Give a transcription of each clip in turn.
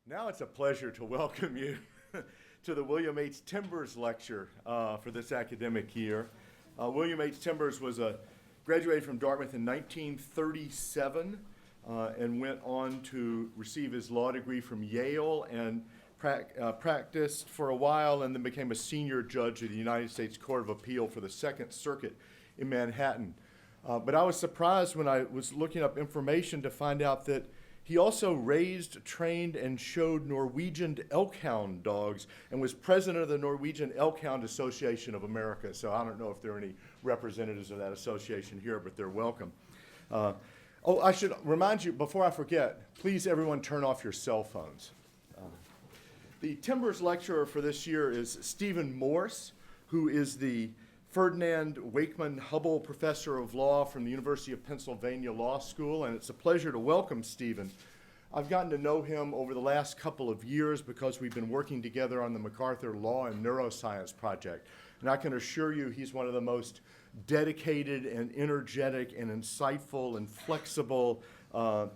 Now it's a pleasure to welcome you to the William H. Timbers Lecture for this academic year. William H. Timbers graduated from Dartmouth in 1937 and went on to receive his law degree from Yale and practiced for a while and then became a senior judge of the United States Court of Appeal for the Second Circuit in Manhattan. But I was surprised when I was looking up information to find out that he also raised, trained, and showed Norwegian elkhound dogs and was president of the Norwegian Elkhound Association of America. So I don't know if there are any representatives of that association here, but they're welcome. I should remind you, before I forget, please everyone turn off your cell phones. The Timbers lecturer for this year is Stephen Morse, who is the Ferdinand Wakeman Hubbell Professor of Law from the University of Pennsylvania Law School, and it's a pleasure to welcome Stephen. I've gotten to know him over the last couple of years because we've been working together on the MacArthur Law and Neuroscience project, and I can assure you he's one of the most dedicated and energetic and insightful and flexible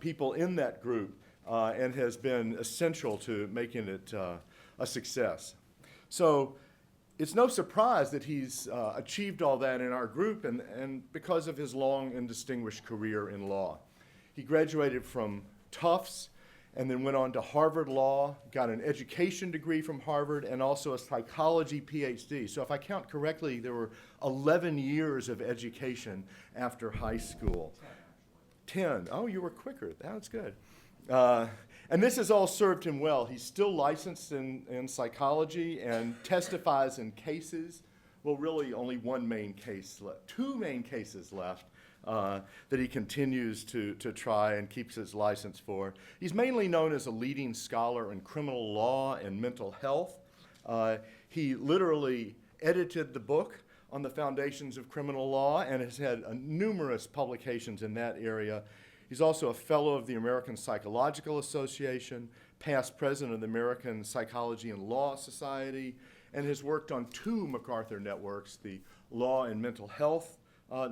people in that group and has been essential to making it a success. So it's no surprise that he's achieved all that in our group and because of his long and distinguished career in law. He graduated from Tufts and then went on to Harvard Law, got an education degree from Harvard and also a psychology PhD. So if I count correctly, there were 11 years of education after high school. 10. Oh, you were quicker. That's good. And this has all served him well. He's still licensed in psychology and testifies in cases. Well, really only one main case left. Two main cases left that he continues to try and keeps his license for. He's mainly known as a leading scholar in criminal law and mental health. He literally edited the book on the foundations of criminal law and has had numerous publications in that area. He's also a fellow of the American Psychological Association, past president of the American Psychology and Law Society, and has worked on two MacArthur networks, the Law and Mental Health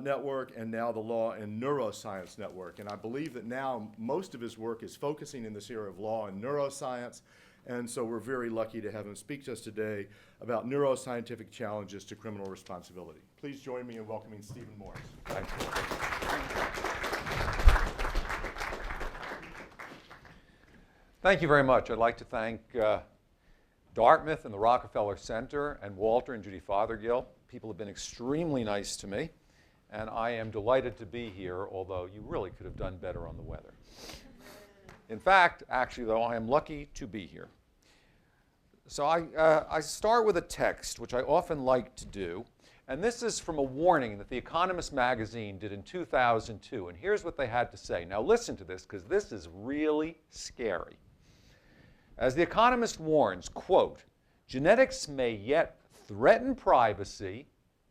Network and now the Law and Neuroscience Network. And I believe that now most of his work is focusing in this area of law and neuroscience, and so we're very lucky to have him speak to us today about neuroscientific challenges to criminal responsibility. Please join me in welcoming Stephen Morse. Thank you. Thank you very much. I'd like to thank Dartmouth and the Rockefeller Center and Walter and Judy Fothergill. People have been extremely nice to me, and I am delighted to be here, although you really could have done better on the weather. In fact, actually, though, I am lucky to be here. So I start with a text, which I often like to do, and this is from a warning that The Economist magazine did in 2002, and here's what they had to say. Now listen to this, because this is really scary. As The Economist warns, quote, genetics may yet threaten privacy,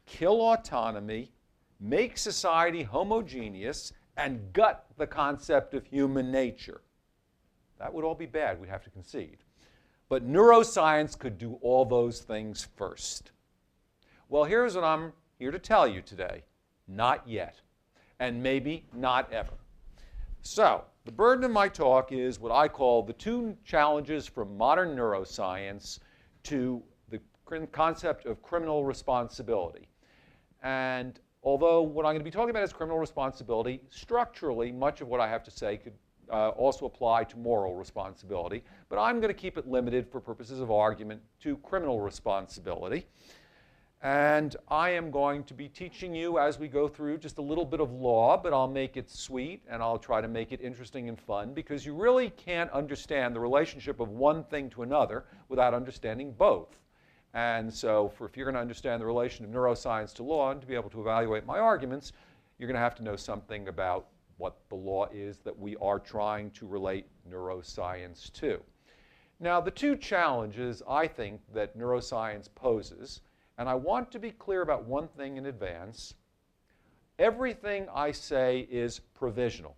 kill autonomy, make society homogeneous, and gut the concept of human nature. That would all be bad, we'd have to concede. But neuroscience could do all those things first. Well, here's what I'm here to tell you today. Not yet, and maybe not ever. So, the burden of my talk is what I call the two challenges from modern neuroscience to the concept of criminal responsibility. And although what I'm going to be talking about is criminal responsibility, structurally, much of what I have to say could also apply to moral responsibility. But I'm going to keep it limited for purposes of argument to criminal responsibility. And I am going to be teaching you as we go through just a little bit of law, but I'll make it sweet and I'll try to make it interesting and fun because you really can't understand the relationship of one thing to another without understanding both. And so if you're going to understand the relation of neuroscience to law and to be able to evaluate my arguments, you're going to have to know something about what the law is that we are trying to relate neuroscience to. Now, the two challenges I think that neuroscience poses, and I want to be clear about one thing in advance. Everything I say is provisional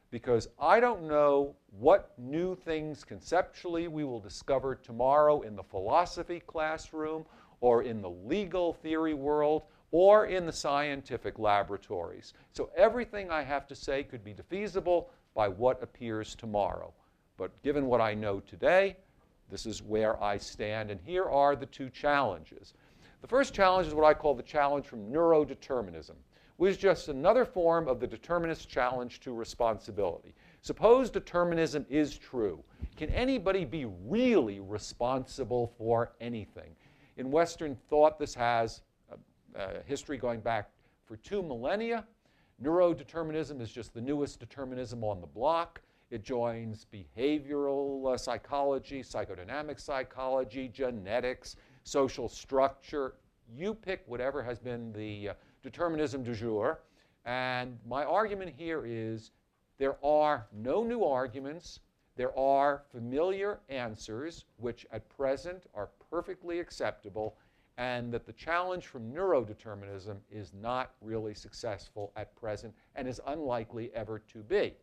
because I don't know what new things conceptually we will discover tomorrow in the philosophy classroom or in the legal theory world or in the scientific laboratories. So everything I have to say could be defeasible by what appears tomorrow. But given what I know today, this is where I stand, and here are the two challenges. The first challenge is what I call the challenge from neurodeterminism, which is just another form of the determinist challenge to responsibility. Suppose determinism is true. Can anybody be really responsible for anything? In Western thought, this has a history going back for 2 millennia. Neurodeterminism is just the newest determinism on the block. It joins behavioral psychology, psychodynamic psychology, genetics, social structure. You pick whatever has been the determinism du jour. And my argument here is there are no new arguments. There are familiar answers, which at present are perfectly acceptable, and that the challenge from neurodeterminism is not really successful at present and is unlikely ever to be.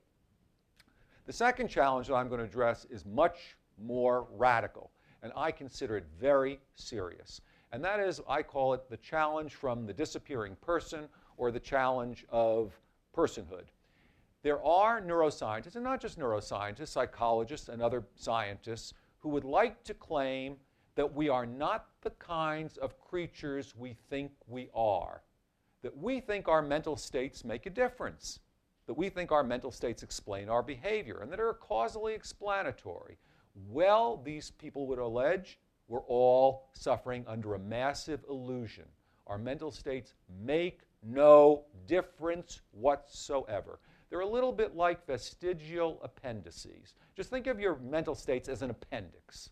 The second challenge that I'm going to address is much more radical, and I consider it very serious. And that is, I call it the challenge from the disappearing person, or the challenge of personhood. There are neuroscientists, and not just neuroscientists, psychologists and other scientists, who would like to claim that we are not the kinds of creatures we think we are, that we think our mental states make a difference, that we think our mental states explain our behavior, and that are causally explanatory. Well, these people would allege we're all suffering under a massive illusion. Our mental states make no difference whatsoever. They're a little bit like vestigial appendices. Just think of your mental states as an appendix.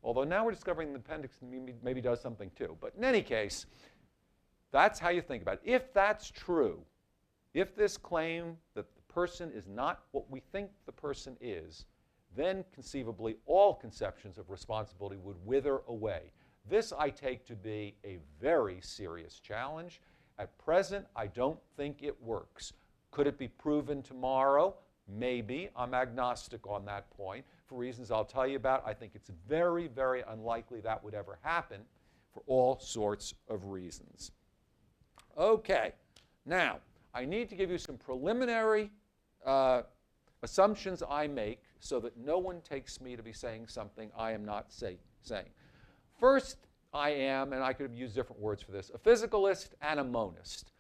Although now we're discovering the appendix maybe does something too. But in any case, that's how you think about it. If that's true, if this claim that the person is not what we think the person is, then conceivably all conceptions of responsibility would wither away. This I take to be a very serious challenge. At present, I don't think it works. Could it be proven tomorrow? Maybe. I'm agnostic on that point. For reasons I'll tell you about, I think it's very, very unlikely that would ever happen for all sorts of reasons. Okay. Now, I need to give you some preliminary assumptions I make so that no one takes me to be saying something I am not saying. First, I am, and I could have used different words for this, a physicalist and a monist.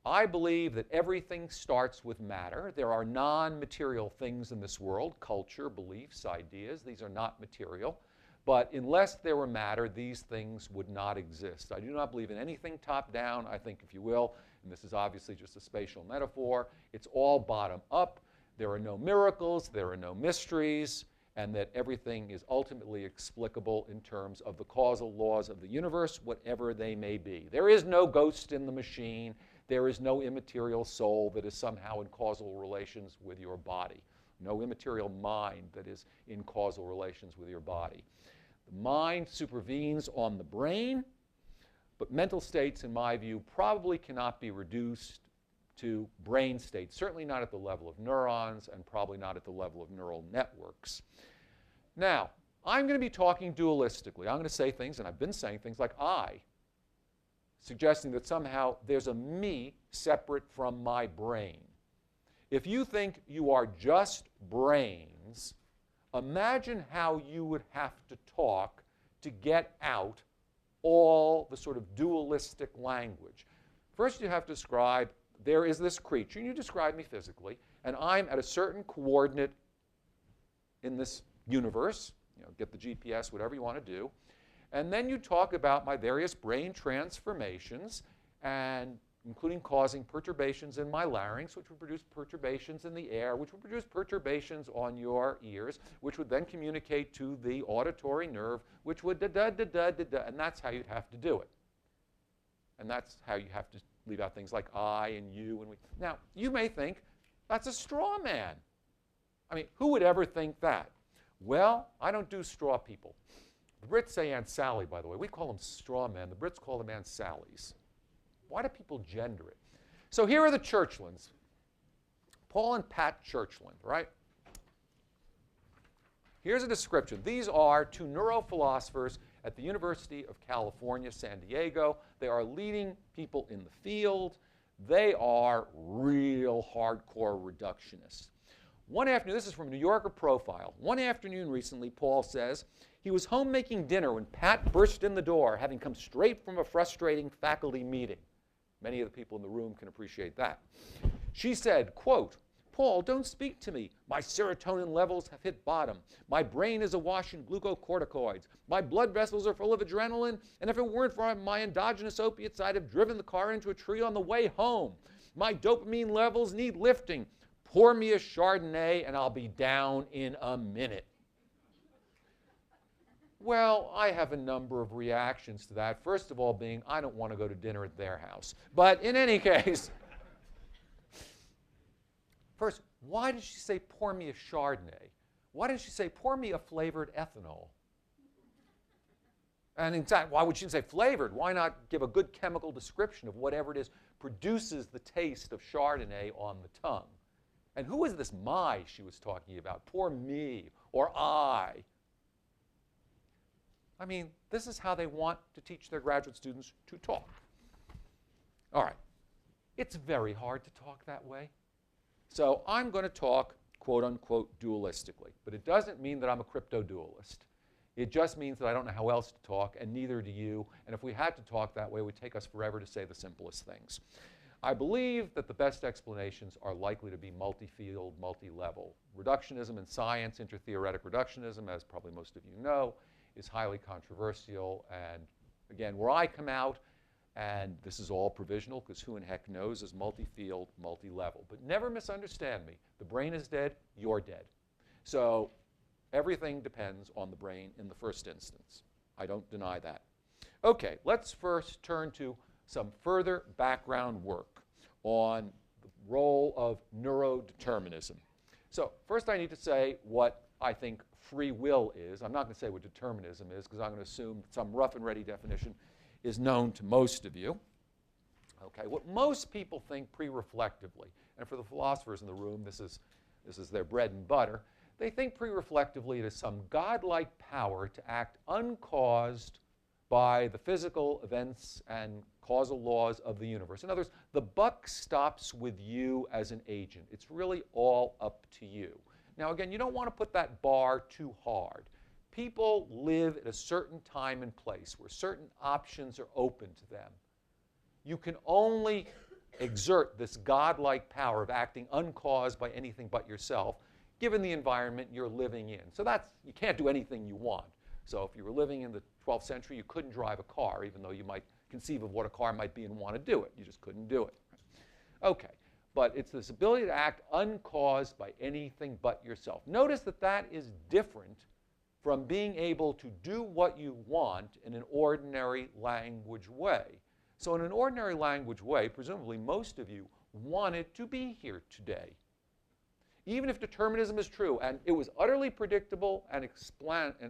I believe that everything starts with matter. There are non-material things in this world, culture, beliefs, ideas. These are not material. But unless there were matter, these things would not exist. I do not believe in anything top-down. I think, if you will, and this is obviously just a spatial metaphor, it's all bottom-up. There are no miracles, there are no mysteries, and that everything is ultimately explicable in terms of the causal laws of the universe, whatever they may be. There is no ghost in the machine. There is no immaterial soul that is somehow in causal relations with your body. No immaterial mind that is in causal relations with your body. The mind supervenes on the brain, but mental states, in my view, probably cannot be reduced to brain states, certainly not at the level of neurons and probably not at the level of neural networks. Now, I'm going to be talking dualistically. I'm going to say things, and I've been saying things like I, suggesting that somehow there's a me separate from my brain. If you think you are just brains, imagine how you would have to talk to get out all the sort of dualistic language. First, you have to describe, there is this creature, and you describe me physically, and I'm at a certain coordinate in this universe, get the GPS, whatever you want to do. And then you talk about my various brain transformations, and including causing perturbations in my larynx, which would produce perturbations in the air, which would produce perturbations on your ears, which would then communicate to the auditory nerve, which would da-da-da-da-da-da, and that's how you'd have to do it. And that's how you have to leave out things like I and you and we. Now, you may think that's a straw man. I mean, who would ever think that? Well, I don't do straw people. The Brits say Aunt Sally, by the way. We call them straw men. The Brits call them Aunt Sallys. Why do people gender it? So here are the Churchlands. Paul and Pat Churchland, right? Here's a description. These are two neurophilosophers at the University of California, San Diego. They are leading people in the field. They are real hardcore reductionists. One afternoon, this is from New Yorker Profile. One afternoon recently, Paul says, he was home making dinner when Pat burst in the door, having come straight from a frustrating faculty meeting. Many of the people in the room can appreciate that. She said, quote, Paul, don't speak to me. My serotonin levels have hit bottom. My brain is awash in glucocorticoids. My blood vessels are full of adrenaline, and if it weren't for my endogenous opiates, I'd have driven the car into a tree on the way home. My dopamine levels need lifting. Pour me a Chardonnay, and I'll be down in a minute. Well, I have a number of reactions to that. First of all being, I don't want to go to dinner at their house. But in any case, first, why did she say, pour me a Chardonnay? Why didn't she say, pour me a flavored ethanol? And in fact, why would she say flavored? Why not give a good chemical description of whatever it is produces the taste of Chardonnay on the tongue? And who is this my she was talking about? Poor me, or I. I mean, this is how they want to teach their graduate students to talk. All right. It's very hard to talk that way. So I'm going to talk, quote unquote, dualistically. But it doesn't mean that I'm a crypto-dualist. It just means that I don't know how else to talk, and neither do you. And if we had to talk that way, it would take us forever to say the simplest things. I believe that the best explanations are likely to be multi-field, multi-level. Reductionism in science, intertheoretic reductionism, as probably most of you know, is highly controversial. And again, where I come out, and this is all provisional because who in heck knows, is multi-field, multi-level. But never misunderstand me. The brain is dead, you're dead. So everything depends on the brain in the first instance. I don't deny that. Okay, let's first turn to some further background work on the role of neurodeterminism. So first I need to say what I think free will is. I'm not going to say what determinism is because I'm going to assume that some rough and ready definition is known to most of you. Okay, what most people think pre-reflectively, and for the philosophers in the room, this is their bread and butter, they think pre-reflectively it is some godlike power to act uncaused by the physical events and causal laws of the universe. In other words, the buck stops with you as an agent. It's really all up to you. Now again, you don't want to put that bar too hard. People live at a certain time and place where certain options are open to them. You can only exert this godlike power of acting uncaused by anything but yourself, given the environment you're living in. So you can't do anything you want. So if you were living in the 12th century, you couldn't drive a car, even though you might conceive of what a car might be and want to do it. You just couldn't do it. Okay, but it's this ability to act uncaused by anything but yourself. Notice that that is different from being able to do what you want in an ordinary language way. So in an ordinary language way, presumably most of you wanted to be here today. Even if determinism is true, and it was utterly predictable and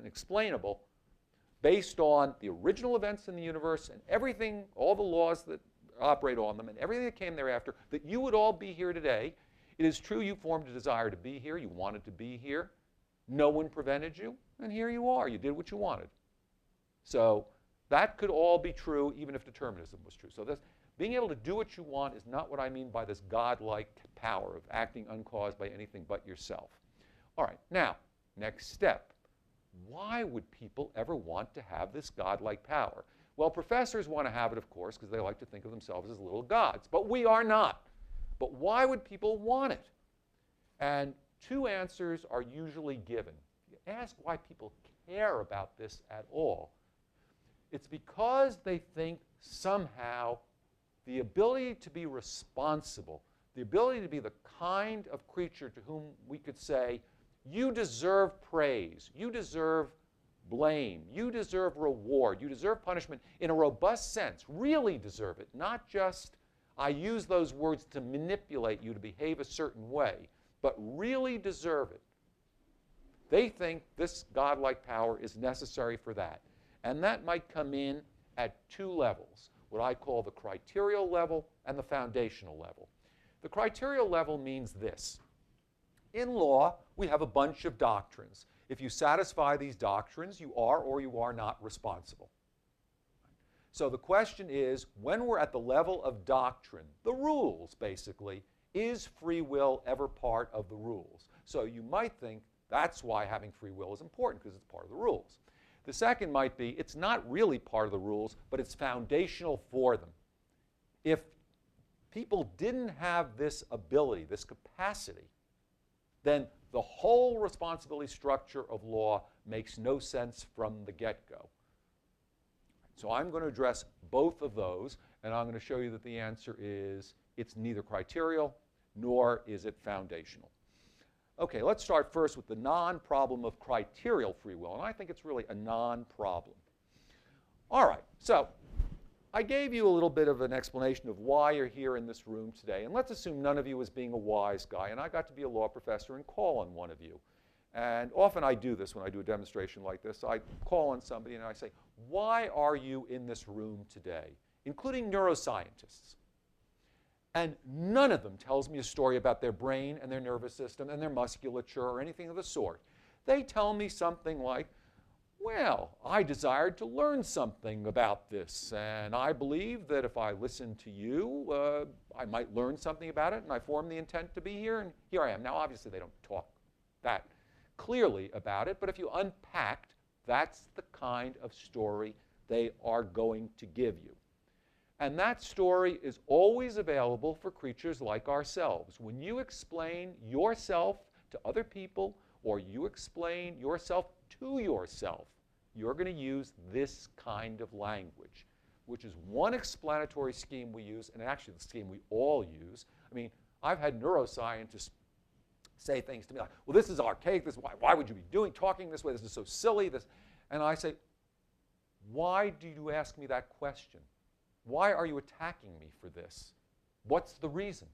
explainable based on the original events in the universe and everything, all the laws that operate on them and everything that came thereafter, that you would all be here today. It is true you formed a desire to be here. You wanted to be here. No one prevented you, and here you are. You did what you wanted. So that could all be true even if determinism was true. So this, being able to do what you want is not what I mean by this godlike power of acting uncaused by anything but yourself. All right, now, next step. Why would people ever want to have this godlike power? Well, professors want to have it, of course, because they like to think of themselves as little gods. But we are not. But why would people want it? And two answers are usually given. You ask why people care about this at all. It's because they think somehow the ability to be responsible, the ability to be the kind of creature to whom we could say, you deserve praise, you deserve blame, you deserve reward, you deserve punishment in a robust sense, really deserve it, not just I use those words to manipulate you to behave a certain way, but really deserve it. They think this godlike power is necessary for that. And that might come in at two levels, what I call the criterial level and the foundational level. The criterial level means this. In law, we have a bunch of doctrines. If you satisfy these doctrines, you are or you are not responsible. So the question is, when we're at the level of doctrine, the rules basically, is free will ever part of the rules? So you might think that's why having free will is important, because it's part of the rules. The second might be it's not really part of the rules, but it's foundational for them. If people didn't have this ability, this capacity, then the whole responsibility structure of law makes no sense from the get-go. So I'm going to address both of those, and I'm going to show you that the answer is it's neither criterial nor is it foundational. Okay, let's start first with the non-problem of criterial free will, and I think it's really a non-problem. All right, so I gave you a little bit of an explanation of why you're here in this room today, and let's assume none of you is being a wise guy, and I got to be a law professor and call on one of you. And often I do this when I do a demonstration like this. I call on somebody and I say, why are you in this room today, including neuroscientists? And none of them tells me a story about their brain and their nervous system and their musculature or anything of the sort. They tell me something like, well, I desired to learn something about this, and I believe that if I listen to you, I might learn something about it, and I formed the intent to be here, and here I am. Now, obviously, they don't talk that clearly about it, but if you unpacked, that's the kind of story they are going to give you. And that story is always available for creatures like ourselves. When you explain yourself to other people, or you explain yourself to yourself, you're going to use this kind of language, which is one explanatory scheme we use, and actually the scheme we all use. I mean, I've had neuroscientists say things to me like, well, this is archaic, this, why would you be talking this way, this is so silly, this. And I say, why do you ask me that question? Why are you attacking me for this? What's the reason?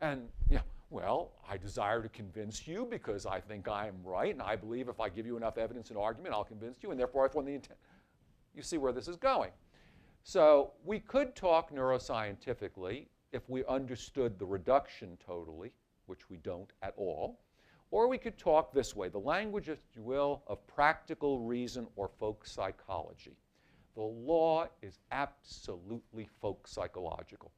And, yeah, well, I desire to convince you because I think I am right, and I believe if I give you enough evidence and argument, I'll convince you, and therefore I form the intent. You see where this is going. So we could talk neuroscientifically if we understood the reduction totally, which we don't at all, or we could talk this way, the language, if you will, of practical reason or folk psychology. The law is absolutely folk psychological.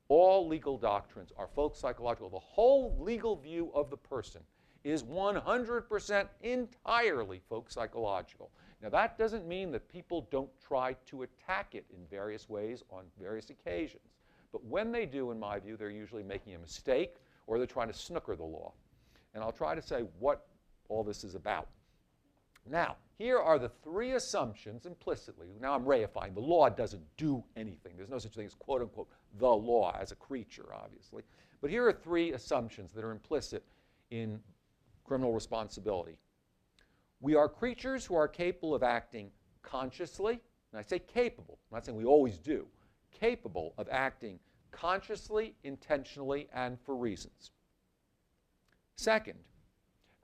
All legal doctrines are folk psychological. The whole legal view of the person is 100% entirely folk psychological. Now, that doesn't mean that people don't try to attack it in various ways on various occasions. But when they do, in my view, they're usually making a mistake or they're trying to snooker the law. And I'll try to say what all this is about. Now, here are the three assumptions implicitly. Now I'm reifying. The law doesn't do anything. There's no such thing as, quote unquote, the law as a creature, obviously. But here are three assumptions that are implicit in criminal responsibility. We are creatures who are capable of acting consciously, and I say capable, I'm not saying we always do, capable of acting consciously, intentionally, and for reasons. Second,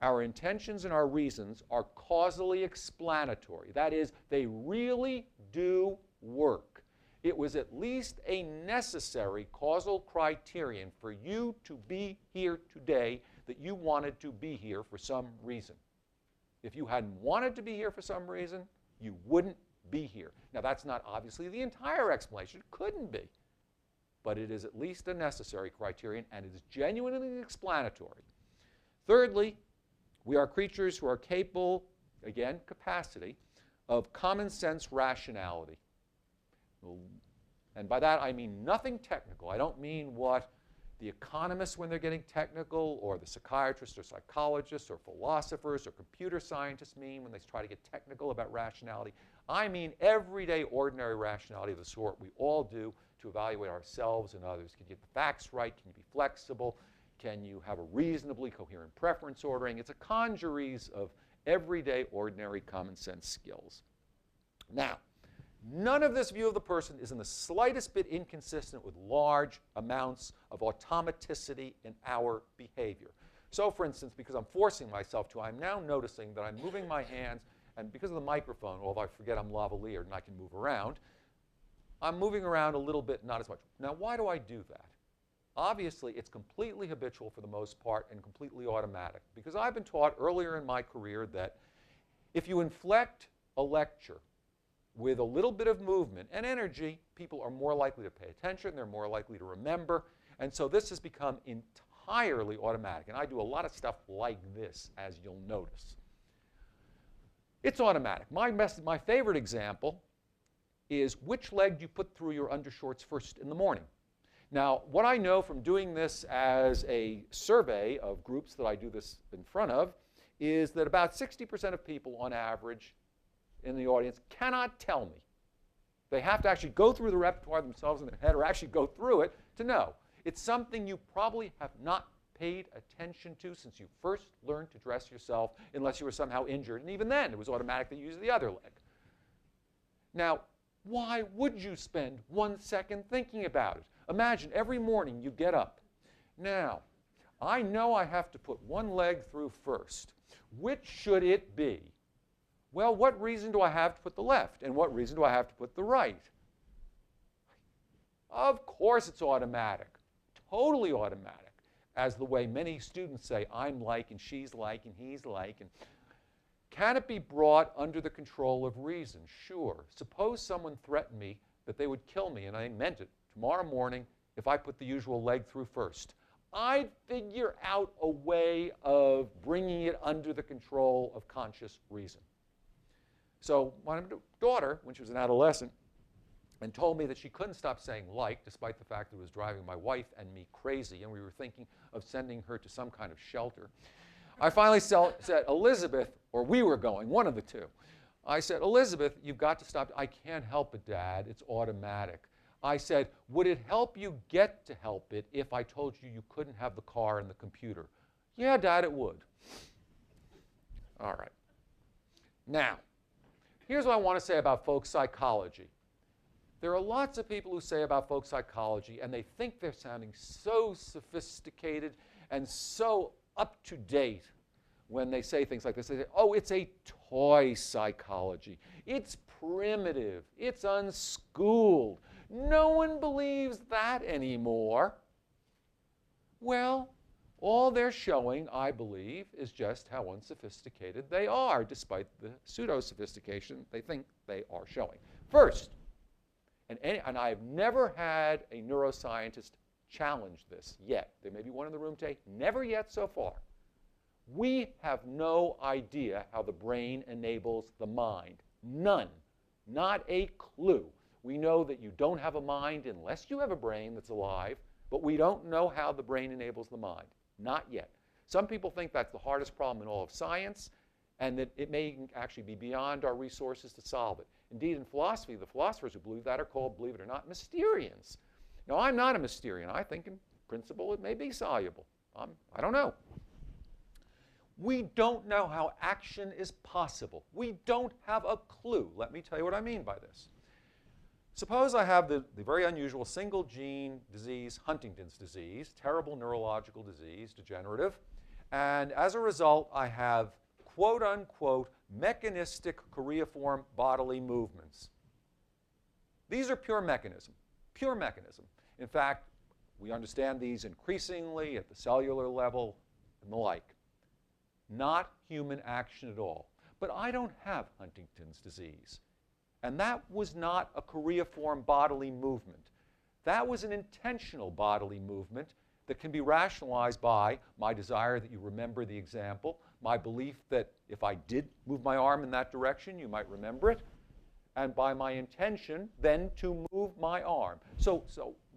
our intentions and our reasons are causally explanatory. That is, they really do work. It was at least a necessary causal criterion for you to be here today that you wanted to be here for some reason. If you hadn't wanted to be here for some reason, you wouldn't be here. Now, that's not obviously the entire explanation. It couldn't be. But it is at least a necessary criterion, and it is genuinely explanatory. Thirdly, we are creatures who are capable, again, capacity, of common sense rationality. And by that I mean nothing technical. I don't mean what the economists, when they're getting technical, or the psychiatrists or psychologists or philosophers or computer scientists mean when they try to get technical about rationality. I mean everyday, ordinary rationality of the sort we all do to evaluate ourselves and others. Can you get the facts right? Can you be flexible? Can you have a reasonably coherent preference ordering? It's a congeries of everyday, ordinary, common sense skills. Now, none of this view of the person is in the slightest bit inconsistent with large amounts of automaticity in our behavior. So, for instance, because I'm forcing myself to, I'm now noticing that I'm moving my hands, and because of the microphone, although I forget I'm lavaliered and I can move around, I'm moving around a little bit, not as much. Now, why do I do that? Obviously, it's completely habitual for the most part and completely automatic, because I've been taught earlier in my career that if you inflect a lecture with a little bit of movement and energy, people are more likely to pay attention, they're more likely to remember, and so this has become entirely automatic. And I do a lot of stuff like this, as you'll notice. It's automatic. My favorite example is which leg do you put through your undershorts first in the morning? Now, what I know from doing this as a survey of groups that I do this in front of is that about 60% of people on average in the audience cannot tell me. They have to actually go through the repertoire themselves in their head or actually go through it to know. It's something you probably have not paid attention to since you first learned to dress yourself, unless you were somehow injured, and even then it was automatic that you used the other leg. Now, why would you spend 1 second thinking about it? Imagine every morning you get up. Now, I know I have to put one leg through first. Which should it be? Well, what reason do I have to put the left? And what reason do I have to put the right? Of course it's automatic. Totally automatic. As the way many students say, I'm like, and she's like, and he's like. And can it be brought under the control of reason? Sure. Suppose someone threatened me that they would kill me, and I meant it, tomorrow morning if I put the usual leg through first. I'd figure out a way of bringing it under the control of conscious reason. So my daughter, when she was an adolescent, and told me that she couldn't stop saying like, despite the fact that it was driving my wife and me crazy, and we were thinking of sending her to some kind of shelter. I finally said, Elizabeth, or we were going, one of the two. I said, Elizabeth, you've got to stop. I can't help it, Dad. It's automatic. I said, would it help you get to help it if I told you you couldn't have the car and the computer? Yeah, Dad, it would. All right. Now, here's what I want to say about folk psychology. There are lots of people who say about folk psychology, and they think they're sounding so sophisticated and so up to date when they say things like this. They say, oh, it's a toy psychology. It's primitive. It's unschooled. No one believes that anymore. Well, all they're showing, I believe, is just how unsophisticated they are, despite the pseudo-sophistication they think they are showing. First, and I have never had a neuroscientist challenge this yet. There may be one in the room today. Never yet so far. We have no idea how the brain enables the mind. None. Not a clue. We know that you don't have a mind unless you have a brain that's alive, but we don't know how the brain enables the mind. Not yet. Some people think that's the hardest problem in all of science, and that it may actually be beyond our resources to solve it. Indeed, in philosophy, the philosophers who believe that are called, believe it or not, Mysterians. Now, I'm not a Mysterian. I think in principle it may be soluble. I don't know. We don't know how action is possible. We don't have a clue. Let me tell you what I mean by this. Suppose I have the very unusual single gene disease, Huntington's disease, terrible neurological disease, degenerative, and as a result I have quote unquote mechanistic choreiform bodily movements. These are pure mechanism, pure mechanism. In fact, we understand these increasingly at the cellular level and the like. Not human action at all. But I don't have Huntington's disease. And that was not a choreiform bodily movement. That was an intentional bodily movement that can be rationalized by my desire that you remember the example, my belief that if I did move my arm in that direction, you might remember it, and by my intention then to move my arm. So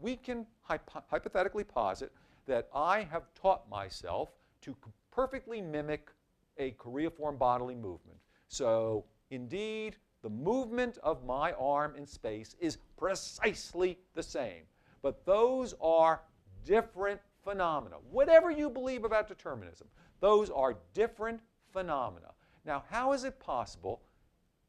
we can hypothetically posit that I have taught myself to perfectly mimic a choreiform bodily movement. So indeed, the movement of my arm in space is precisely the same. But those are different phenomena. Whatever you believe about determinism, those are different phenomena. Now, how is it possible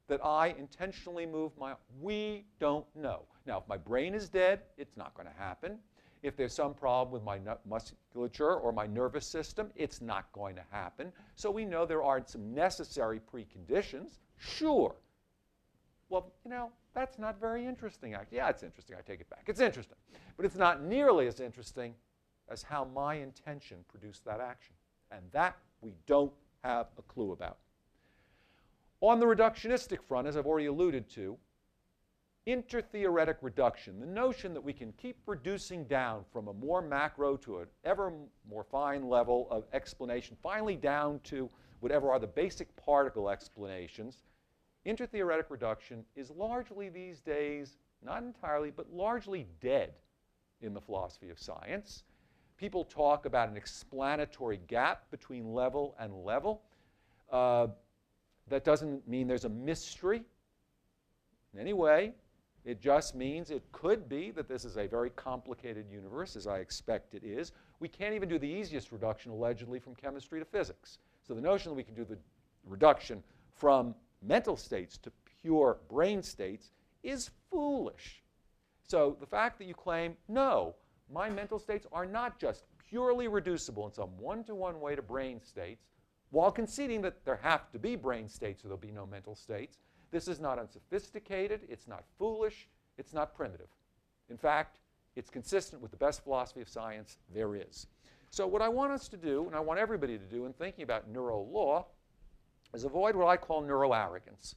that I intentionally move my arm? We don't know. Now, if my brain is dead, it's not going to happen. If there's some problem with my musculature or my nervous system, it's not going to happen. So we know there are some necessary preconditions. Sure. Well, you know, that's not very interesting. Yeah, it's interesting. I take it back. It's interesting. But it's not nearly as interesting as how my intention produced that action. And that we don't have a clue about. On the reductionistic front, as I've already alluded to, intertheoretic reduction, the notion that we can keep reducing down from a more macro to an ever more fine level of explanation, finally down to whatever are the basic particle explanations, intertheoretic reduction is largely these days, not entirely, but largely dead in the philosophy of science. People talk about an explanatory gap between level and level. That doesn't mean there's a mystery in any way. It just means it could be that this is a very complicated universe, as I expect it is. We can't even do the easiest reduction, allegedly, from chemistry to physics. So the notion that we can do the reduction from mental states to pure brain states is foolish. So the fact that you claim, no, my mental states are not just purely reducible in some one-to-one way to brain states, while conceding that there have to be brain states or there'll be no mental states, this is not unsophisticated, it's not foolish, it's not primitive. In fact, it's consistent with the best philosophy of science there is. So what I want us to do, and I want everybody to do in thinking about neuro-law, is avoid what I call neuro-arrogance,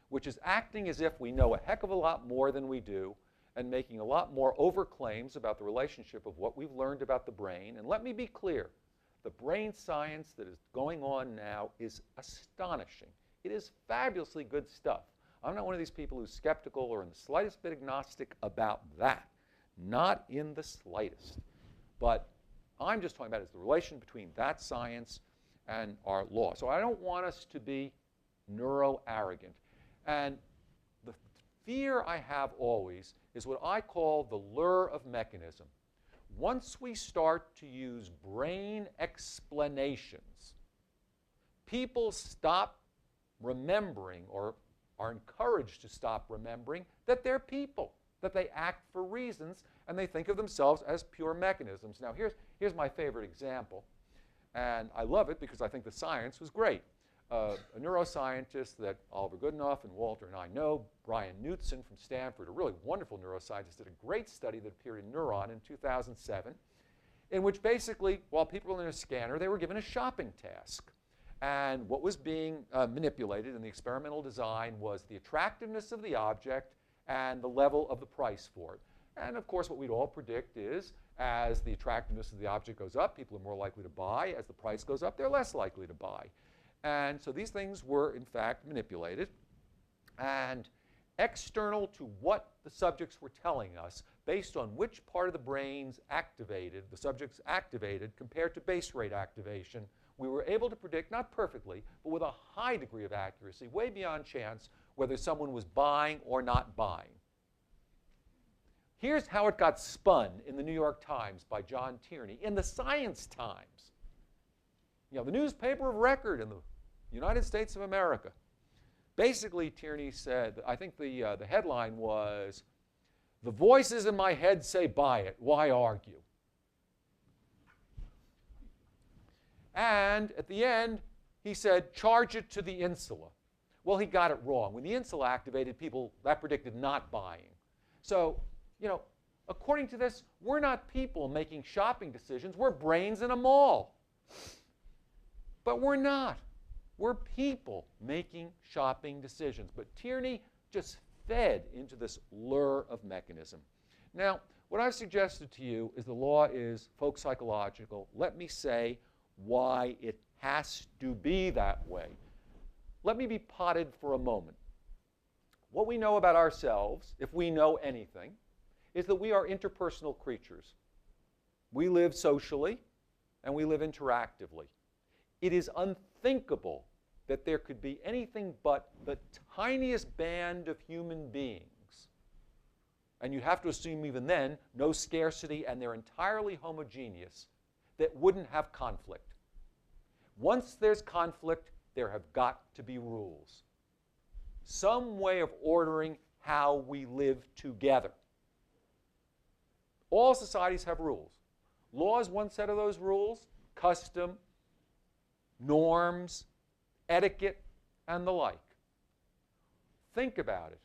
which is acting as if we know a heck of a lot more than we do and making a lot more overclaims about the relationship of what we've learned about the brain. And let me be clear, the brain science that is going on now is astonishing. It is fabulously good stuff. I'm not one of these people who's skeptical or in the slightest bit agnostic about that. Not in the slightest. But I'm just talking about is the relation between that science and our law. So I don't want us to be neuro-arrogant. And the fear I have always is what I call the lure of mechanism. Once we start to use brain explanations, people stop remembering or are encouraged to stop remembering that they're people, that they act for reasons, and they think of themselves as pure mechanisms. Now, here's my favorite example, and I love it because I think the science was great. A neuroscientist that Oliver Goodenough and Walter and I know, Brian Knudsen from Stanford, a really wonderful neuroscientist, did a great study that appeared in Neuron in 2007, in which basically, while people were in a scanner, they were given a shopping task. And what was being manipulated in the experimental design was the attractiveness of the object and the level of the price for it. And of course, what we'd all predict is, as the attractiveness of the object goes up, people are more likely to buy. As the price goes up, they're less likely to buy. And so these things were, in fact, manipulated. And external to what the subjects were telling us, based on which part of the brains activated, the subjects activated, compared to base rate activation, we were able to predict, not perfectly, but with a high degree of accuracy, way beyond chance, whether someone was buying or not buying. Here's how it got spun in the New York Times by John Tierney, in the Science Times. You know, the newspaper of record in the United States of America. Basically, Tierney said, I think the headline was, "The voices in my head say buy it, why argue?" And at the end, he said, charge it to the insula. Well, he got it wrong. When the insula activated, people, that predicted not buying. So, you know, according to this, we're not people making shopping decisions. We're brains in a mall. But we're not. We're people making shopping decisions. But Tierney just fed into this lure of mechanism. Now, what I've suggested to you is the law is folk psychological. Let me say why it has to be that way. Let me be potted for a moment. What we know about ourselves, if we know anything, is that we are interpersonal creatures. We live socially and we live interactively. It is unthinkable that there could be anything but the tiniest band of human beings, and you have to assume even then no scarcity and they're entirely homogeneous, that wouldn't have conflict. Once there's conflict, there have got to be rules. Some way of ordering how we live together. All societies have rules. Law is one set of those rules, custom, norms, etiquette, and the like. Think about it.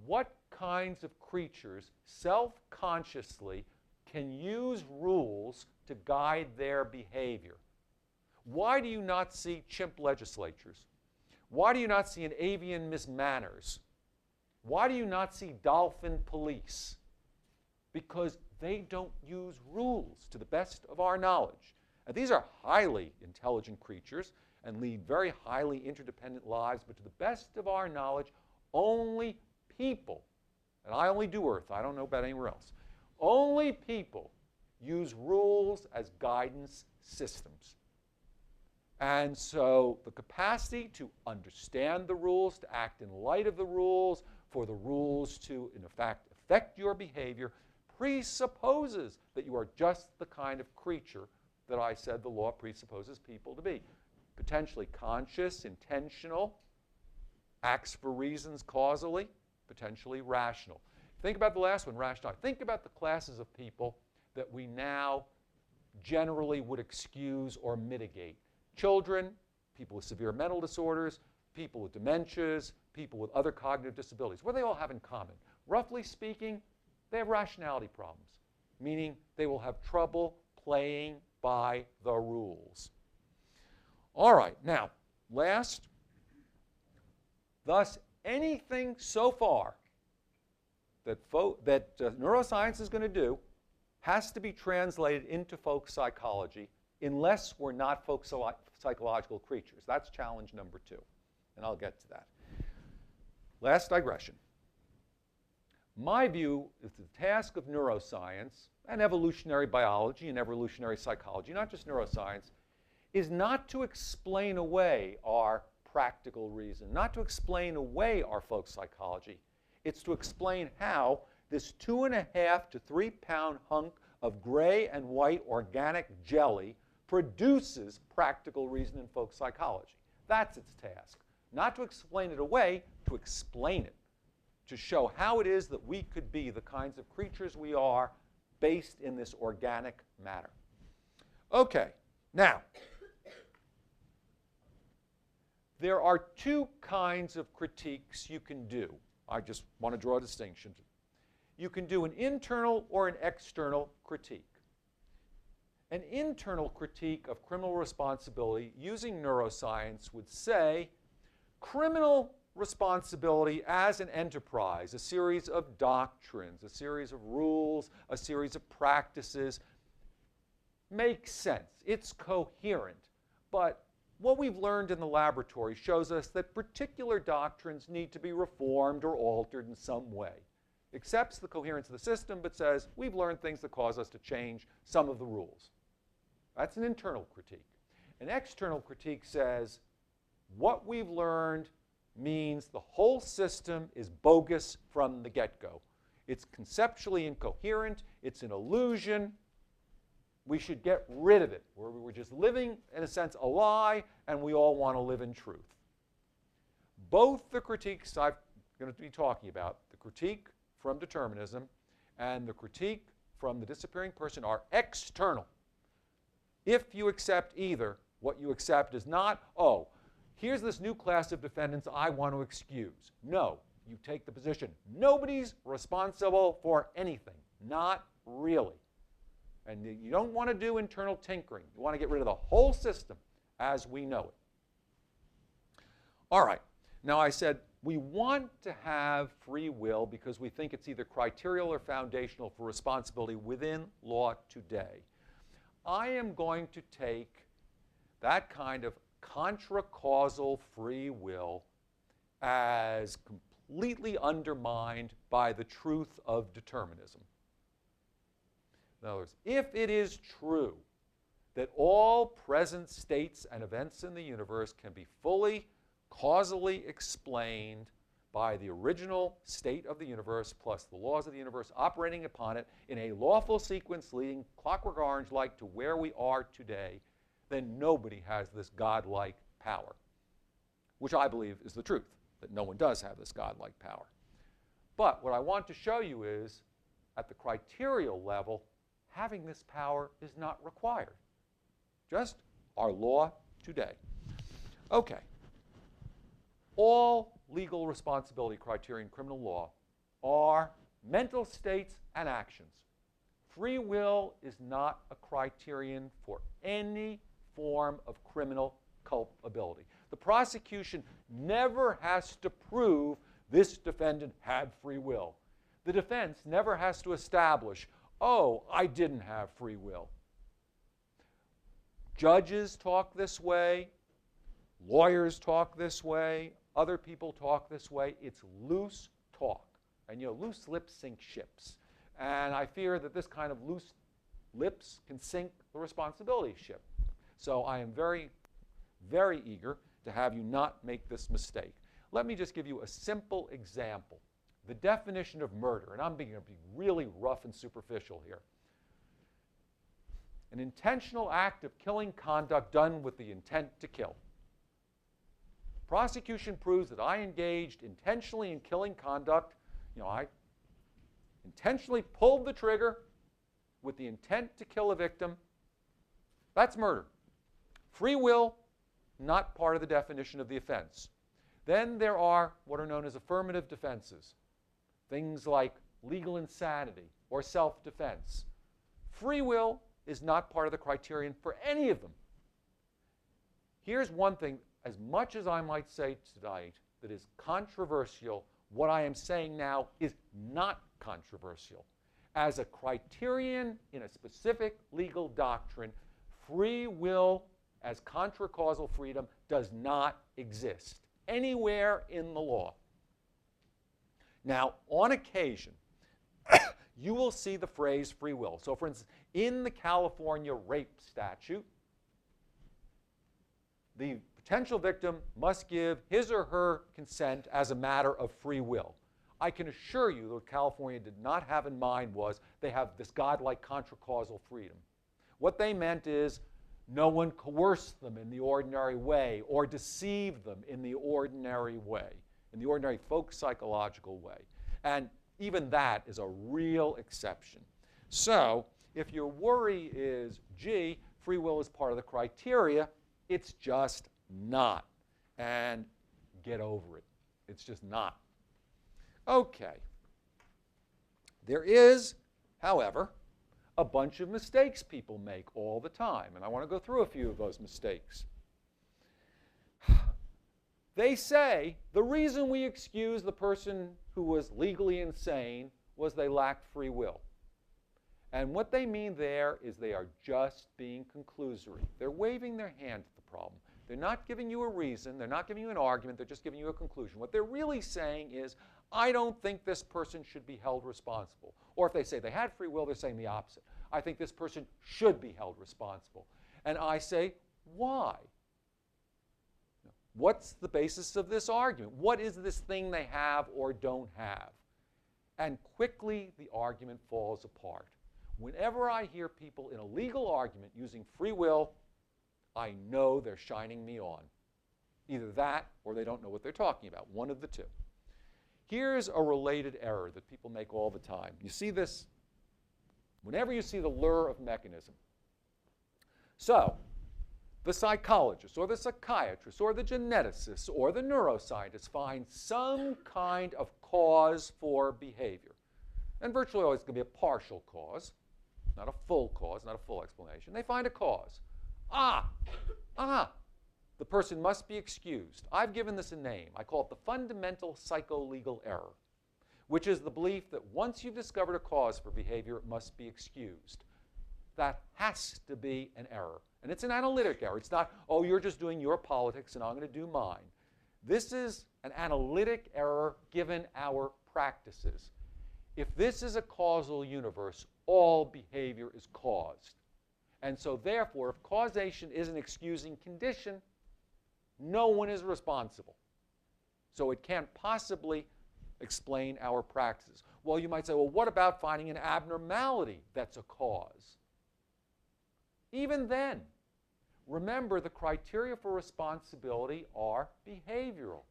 What kinds of creatures self-consciously can use rules to guide their behavior? Why do you not see chimp legislatures? Why do you not see an avian Miss Manners? Why do you not see dolphin police? Because they don't use rules to the best of our knowledge. And these are highly intelligent creatures and lead very highly interdependent lives, but to the best of our knowledge, only people, and I only do Earth, I don't know about anywhere else, only people use rules as guidance systems. And so the capacity to understand the rules, to act in light of the rules, for the rules to, in fact, affect your behavior, presupposes that you are just the kind of creature that I said the law presupposes people to be. Potentially conscious, intentional, acts for reasons causally, potentially rational. Think about the last one, rational. Think about the classes of people that we now generally would excuse or mitigate. Children, people with severe mental disorders, people with dementias, people with other cognitive disabilities. What do they all have in common? Roughly speaking, they have rationality problems, meaning they will have trouble playing by the rules. All right, now, last, thus anything so far that neuroscience is going to do has to be translated into folk psychology unless we're not folk psychological creatures. That's challenge number 2, and I'll get to that. Last digression. My view is the task of neuroscience and evolutionary biology and evolutionary psychology, not just neuroscience, is not to explain away our practical reason, not to explain away our folk psychology. It's to explain how this 2.5 to 3 pound hunk of gray and white organic jelly produces practical reason in folk psychology. That's its task. Not to explain it away, to explain it, to show how it is that we could be the kinds of creatures we are based in this organic matter. Okay, now, there are 2 kinds of critiques you can do. I just want to draw a distinction. You can do an internal or an external critique. An internal critique of criminal responsibility using neuroscience would say criminal responsibility as an enterprise, a series of doctrines, a series of rules, a series of practices, makes sense. It's coherent. But what we've learned in the laboratory shows us that particular doctrines need to be reformed or altered in some way. Accepts the coherence of the system, but says, we've learned things that cause us to change some of the rules. That's an internal critique. An external critique says, what we've learned means the whole system is bogus from the get-go. It's conceptually incoherent. It's an illusion. We should get rid of it. We're just living, in a sense, a lie, and we all want to live in truth. Both the critiques I'm going to be talking about, the critique from determinism and the critique from the disappearing person, are external. If you accept either, what you accept is not, oh, here's this new class of defendants I want to excuse. No, you take the position, nobody's responsible for anything. Not really. And you don't want to do internal tinkering. You want to get rid of the whole system as we know it. All right. Now, I said we want to have free will because we think it's either criterial or foundational for responsibility within law today. I am going to take that kind of contra-causal free will as completely undermined by the truth of determinism. In other words, if it is true that all present states and events in the universe can be fully causally explained by the original state of the universe plus the laws of the universe operating upon it in a lawful sequence leading Clockwork Orange-like to where we are today, then nobody has this godlike power, which I believe is the truth, that no one does have this godlike power. But what I want to show you is, at the criterial level, having this power is not required. Just our law today. Okay. All legal responsibility criteria in criminal law are mental states and actions. Free will is not a criterion for any form of criminal culpability. The prosecution never has to prove this defendant had free will. The defense never has to establish, oh, I didn't have free will. Judges talk this way, lawyers talk this way, other people talk this way. It's loose talk. And loose lips sink ships. And I fear that this kind of loose lips can sink the responsibility ship. So I am very, very eager to have you not make this mistake. Let me just give you a simple example. The definition of murder, and I'm going to be really rough and superficial here. An intentional act of killing conduct done with the intent to kill. Prosecution proves that I engaged intentionally in killing conduct. I intentionally pulled the trigger with the intent to kill a victim. That's murder. Free will, not part of the definition of the offense. Then there are what are known as affirmative defenses. Things like legal insanity or self-defense. Free will is not part of the criterion for any of them. Here's one thing, as much as I might say tonight that is controversial, what I am saying now is not controversial. As a criterion in a specific legal doctrine, free will as contra-causal freedom does not exist anywhere in the law. Now, on occasion, you will see the phrase free will. So, for instance, in the California rape statute, the potential victim must give his or her consent as a matter of free will. I can assure you that what California did not have in mind was they have this godlike contra-causal freedom. What they meant is no one coerced them in the ordinary way or deceived them in the ordinary way, in the ordinary folk psychological way. And even that is a real exception. So if your worry is, gee, free will is part of the criteria, it's just not. And get over it. It's just not. Okay. There is, however, a bunch of mistakes people make all the time, and I want to go through a few of those mistakes. They say the reason we excuse the person who was legally insane was they lacked free will. And what they mean there is they are just being conclusory. They're waving their hand at the problem. They're not giving you a reason. They're not giving you an argument. They're just giving you a conclusion. What they're really saying is, I don't think this person should be held responsible. Or if they say they had free will, they're saying the opposite. I think this person should be held responsible. And I say, why? What's the basis of this argument? What is this thing they have or don't have? And quickly the argument falls apart. Whenever I hear people in a legal argument using free will, I know they're shining me on. Either that or they don't know what they're talking about, one of the two. Here's a related error that people make all the time. You see this whenever you see the lure of mechanism. So, the psychologist or the psychiatrist or the geneticist or the neuroscientist finds some kind of cause for behavior. And virtually always it's going to be a partial cause, not a full cause, not a full explanation. They find a cause. The person must be excused. I've given this a name. I call it the fundamental psycho-legal error, which is the belief that once you've discovered a cause for behavior, it must be excused. That has to be an error. And it's an analytic error. It's not, oh, you're just doing your politics and I'm going to do mine. This is an analytic error given our practices. If this is a causal universe, all behavior is caused. And so therefore, if causation is an excusing condition, no one is responsible. So it can't possibly explain our practices. Well, you might say, well, what about finding an abnormality that's a cause? Even then, remember the criteria for responsibility are behavioral.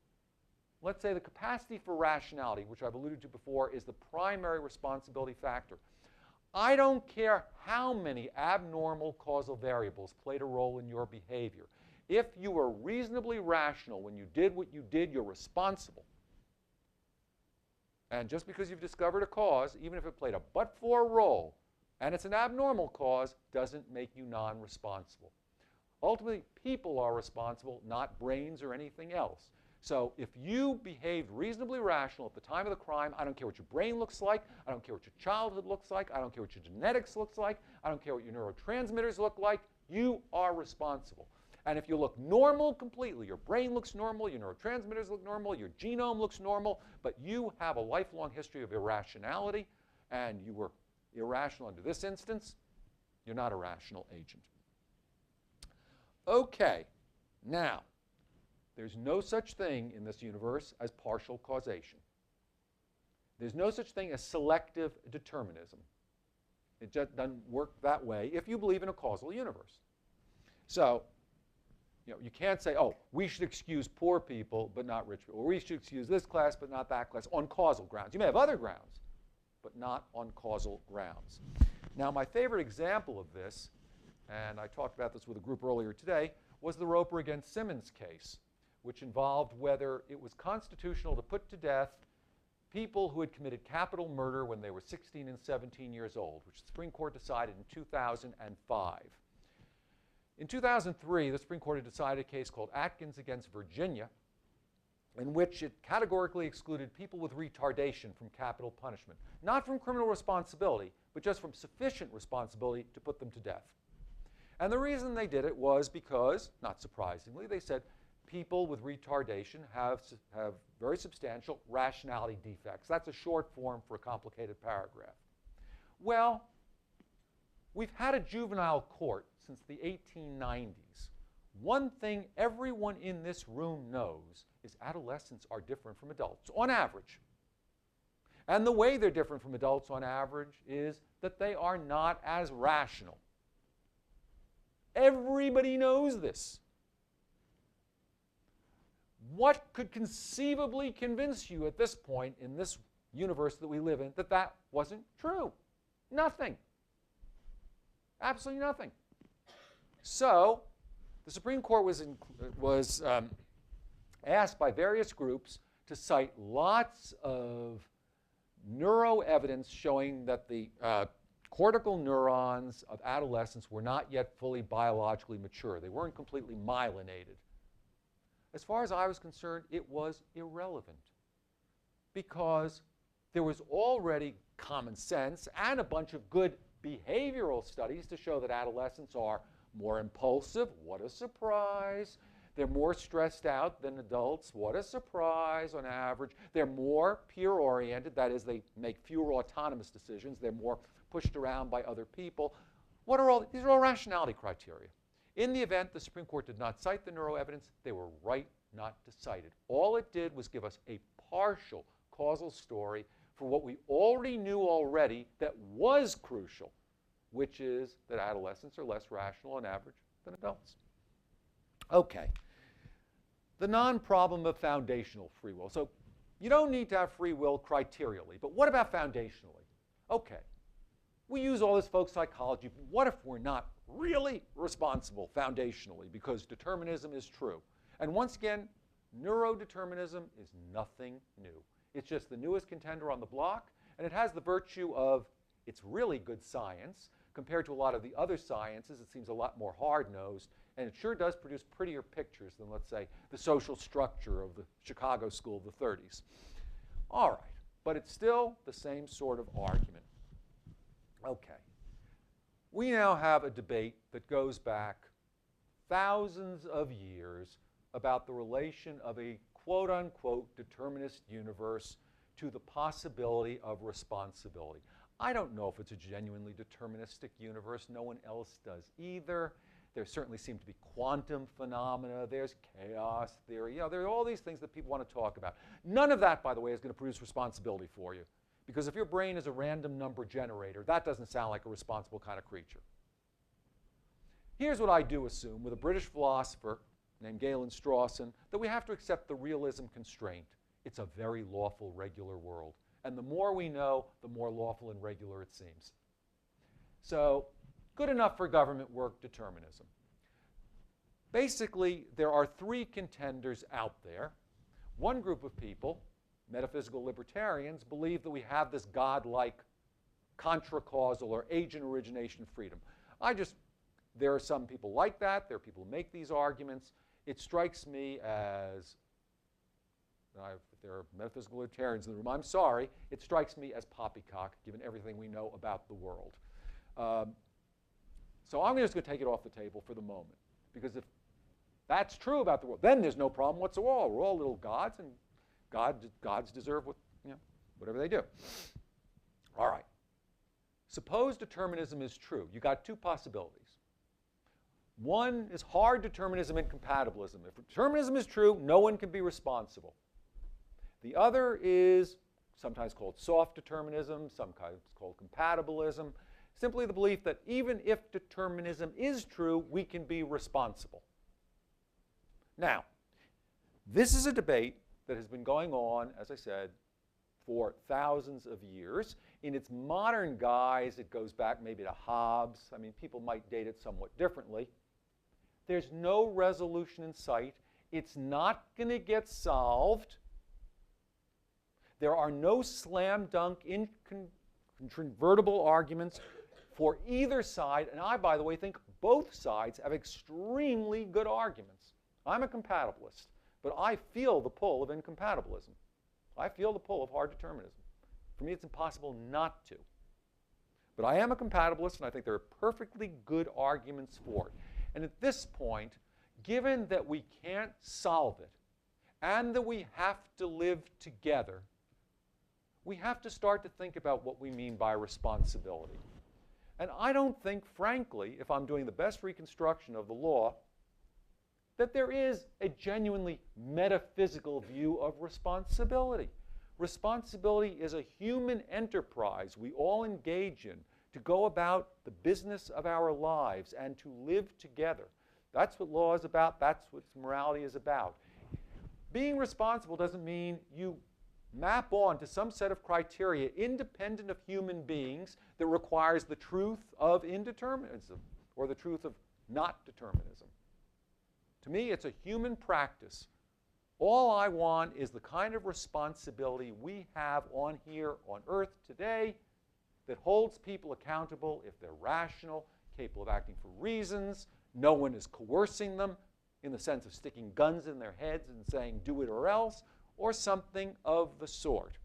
Let's say the capacity for rationality, which I've alluded to before, is the primary responsibility factor. I don't care how many abnormal causal variables played a role in your behavior. If you were reasonably rational when you did what you did, you're responsible. And just because you've discovered a cause, even if it played a but-for role, and it's an abnormal cause, doesn't make you non-responsible. Ultimately, people are responsible, not brains or anything else. So if you behaved reasonably rational at the time of the crime, I don't care what your brain looks like, I don't care what your childhood looks like, I don't care what your genetics looks like, I don't care what your neurotransmitters look like, you are responsible. And if you look normal completely, your brain looks normal, your neurotransmitters look normal, your genome looks normal, but you have a lifelong history of irrationality, and you were irrational under this instance, you're not a rational agent. Okay, now, there's no such thing in this universe as partial causation. There's no such thing as selective determinism. It just doesn't work that way if you believe in a causal universe. So, you can't say, oh, we should excuse poor people but not rich people, or we should excuse this class but not that class on causal grounds. You may have other grounds, but not on causal grounds. Now, my favorite example of this, and I talked about this with a group earlier today, was the Roper against Simmons case, which involved whether it was constitutional to put to death people who had committed capital murder when they were 16 and 17 years old, which the Supreme Court decided in 2005. In 2003, the Supreme Court had decided a case called Atkins against Virginia, in which it categorically excluded people with retardation from capital punishment, not from criminal responsibility, but just from sufficient responsibility to put them to death. And the reason they did it was because, not surprisingly, they said people with retardation have very substantial rationality defects. That's a short form for a complicated paragraph. Well, we've had a juvenile court since the 1890s. One thing everyone in this room knows is adolescents are different from adults, on average. And the way they're different from adults on average is that they are not as rational. Everybody knows this. What could conceivably convince you at this point in this universe that we live in that that wasn't true? Nothing. Absolutely nothing. So the Supreme Court was asked by various groups to cite lots of neuroevidence showing that the cortical neurons of adolescents were not yet fully biologically mature. They weren't completely myelinated. As far as I was concerned, it was irrelevant because there was already common sense and a bunch of good behavioral studies to show that adolescents are more impulsive. What a surprise. They're more stressed out than adults. What a surprise on average. They're more peer-oriented. That is, they make fewer autonomous decisions. They're more pushed around by other people. These are all rationality criteria. In the event the Supreme Court did not cite the neuroevidence, they were right not to cite it. All it did was give us a partial causal story for what we already knew that was crucial, which is that adolescents are less rational on average than adults. Okay. The non-problem of foundational free will. So you don't need to have free will criterially, but what about foundationally? Okay. We use all this folk psychology, but what if we're not really responsible foundationally because determinism is true? And once again, neurodeterminism is nothing new. It's just the newest contender on the block, and it has the virtue of it's really good science. Compared to a lot of the other sciences, it seems a lot more hard-nosed, and it sure does produce prettier pictures than, let's say, the social structure of the Chicago School of the 30s. All right, but it's still the same sort of argument. Okay. We now have a debate that goes back thousands of years about the relation of a quote-unquote determinist universe to the possibility of responsibility. I don't know if it's a genuinely deterministic universe. No one else does either. There certainly seem to be quantum phenomena. There's chaos theory. There are all these things that people want to talk about. None of that, by the way, is going to produce responsibility for you. Because if your brain is a random number generator, that doesn't sound like a responsible kind of creature. Here's what I do assume with a British philosopher named Galen Strawson, that we have to accept the realism constraint. It's a very lawful, regular world. And the more we know, the more lawful and regular it seems. So, good enough for government work, determinism. Basically, there are three contenders out there. One group of people, metaphysical libertarians, believe that we have this godlike contra-causal or agent origination freedom. There are some people like that. There are people who make these arguments. It strikes me as if there are metaphysical libertarians in the room, I'm sorry, it strikes me as poppycock, given everything we know about the world. So I'm just going to take it off the table for the moment, because if that's true about the world, then there's no problem whatsoever. We're all little gods, and gods deserve whatever they do. All right. Suppose determinism is true. You got two possibilities. One is hard determinism and compatibilism. If determinism is true, no one can be responsible. The other is sometimes called soft determinism, sometimes called compatibilism, simply the belief that even if determinism is true, we can be responsible. Now, this is a debate that has been going on, as I said, for thousands of years. In its modern guise, it goes back maybe to Hobbes. I mean, people might date it somewhat differently. There's no resolution in sight. It's not going to get solved. There are no slam dunk, incontrovertible arguments for either side. And I, by the way, think both sides have extremely good arguments. I'm a compatibilist, but I feel the pull of incompatibilism. I feel the pull of hard determinism. For me, it's impossible not to. But I am a compatibilist, and I think there are perfectly good arguments for it. And at this point, given that we can't solve it, and that we have to live together, we have to start to think about what we mean by responsibility. And I don't think, frankly, if I'm doing the best reconstruction of the law, that there is a genuinely metaphysical view of responsibility. Responsibility is a human enterprise we all engage in to go about the business of our lives and to live together. That's what law is about. That's what morality is about. Being responsible doesn't mean you map on to some set of criteria independent of human beings that requires the truth of indeterminism or the truth of not determinism. To me, it's a human practice. All I want is the kind of responsibility we have on here on Earth today that holds people accountable if they're rational, capable of acting for reasons. No one is coercing them in the sense of sticking guns in their heads and saying, do it or else, or something of the sort.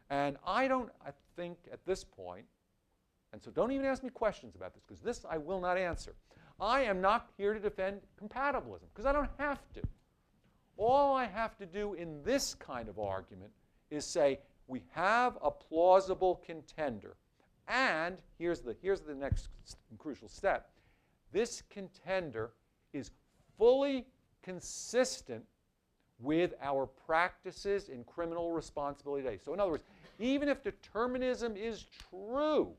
And I think at this point, and so don't even ask me questions about this, because this I will not answer. I am not here to defend compatibilism, because I don't have to. All I have to do in this kind of argument is say, we have a plausible contender. And here's the next crucial step. This contender is fully consistent with our practices in criminal responsibility today. So in other words, even if determinism is true,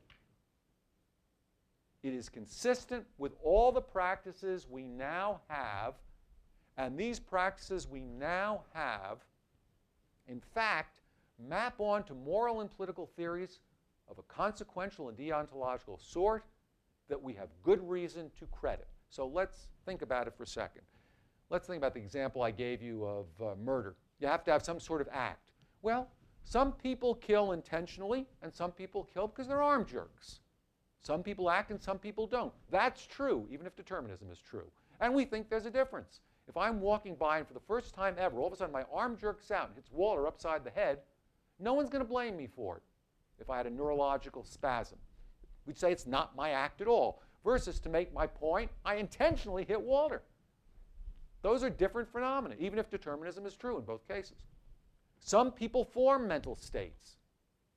it is consistent with all the practices we now have, and these practices we now have, in fact, map on to moral and political theories of a consequential and deontological sort that we have good reason to credit. So let's think about it for a second. Let's think about the example I gave you of murder. You have to have some sort of act. Well, some people kill intentionally, and some people kill because they're arm jerks. Some people act and some people don't. That's true, even if determinism is true. And we think there's a difference. If I'm walking by and for the first time ever, all of a sudden my arm jerks out and hits Walter upside the head, no one's going to blame me for it if I had a neurological spasm. We'd say it's not my act at all. Versus, to make my point, I intentionally hit Walter. Those are different phenomena, even if determinism is true in both cases. Some people form mental states.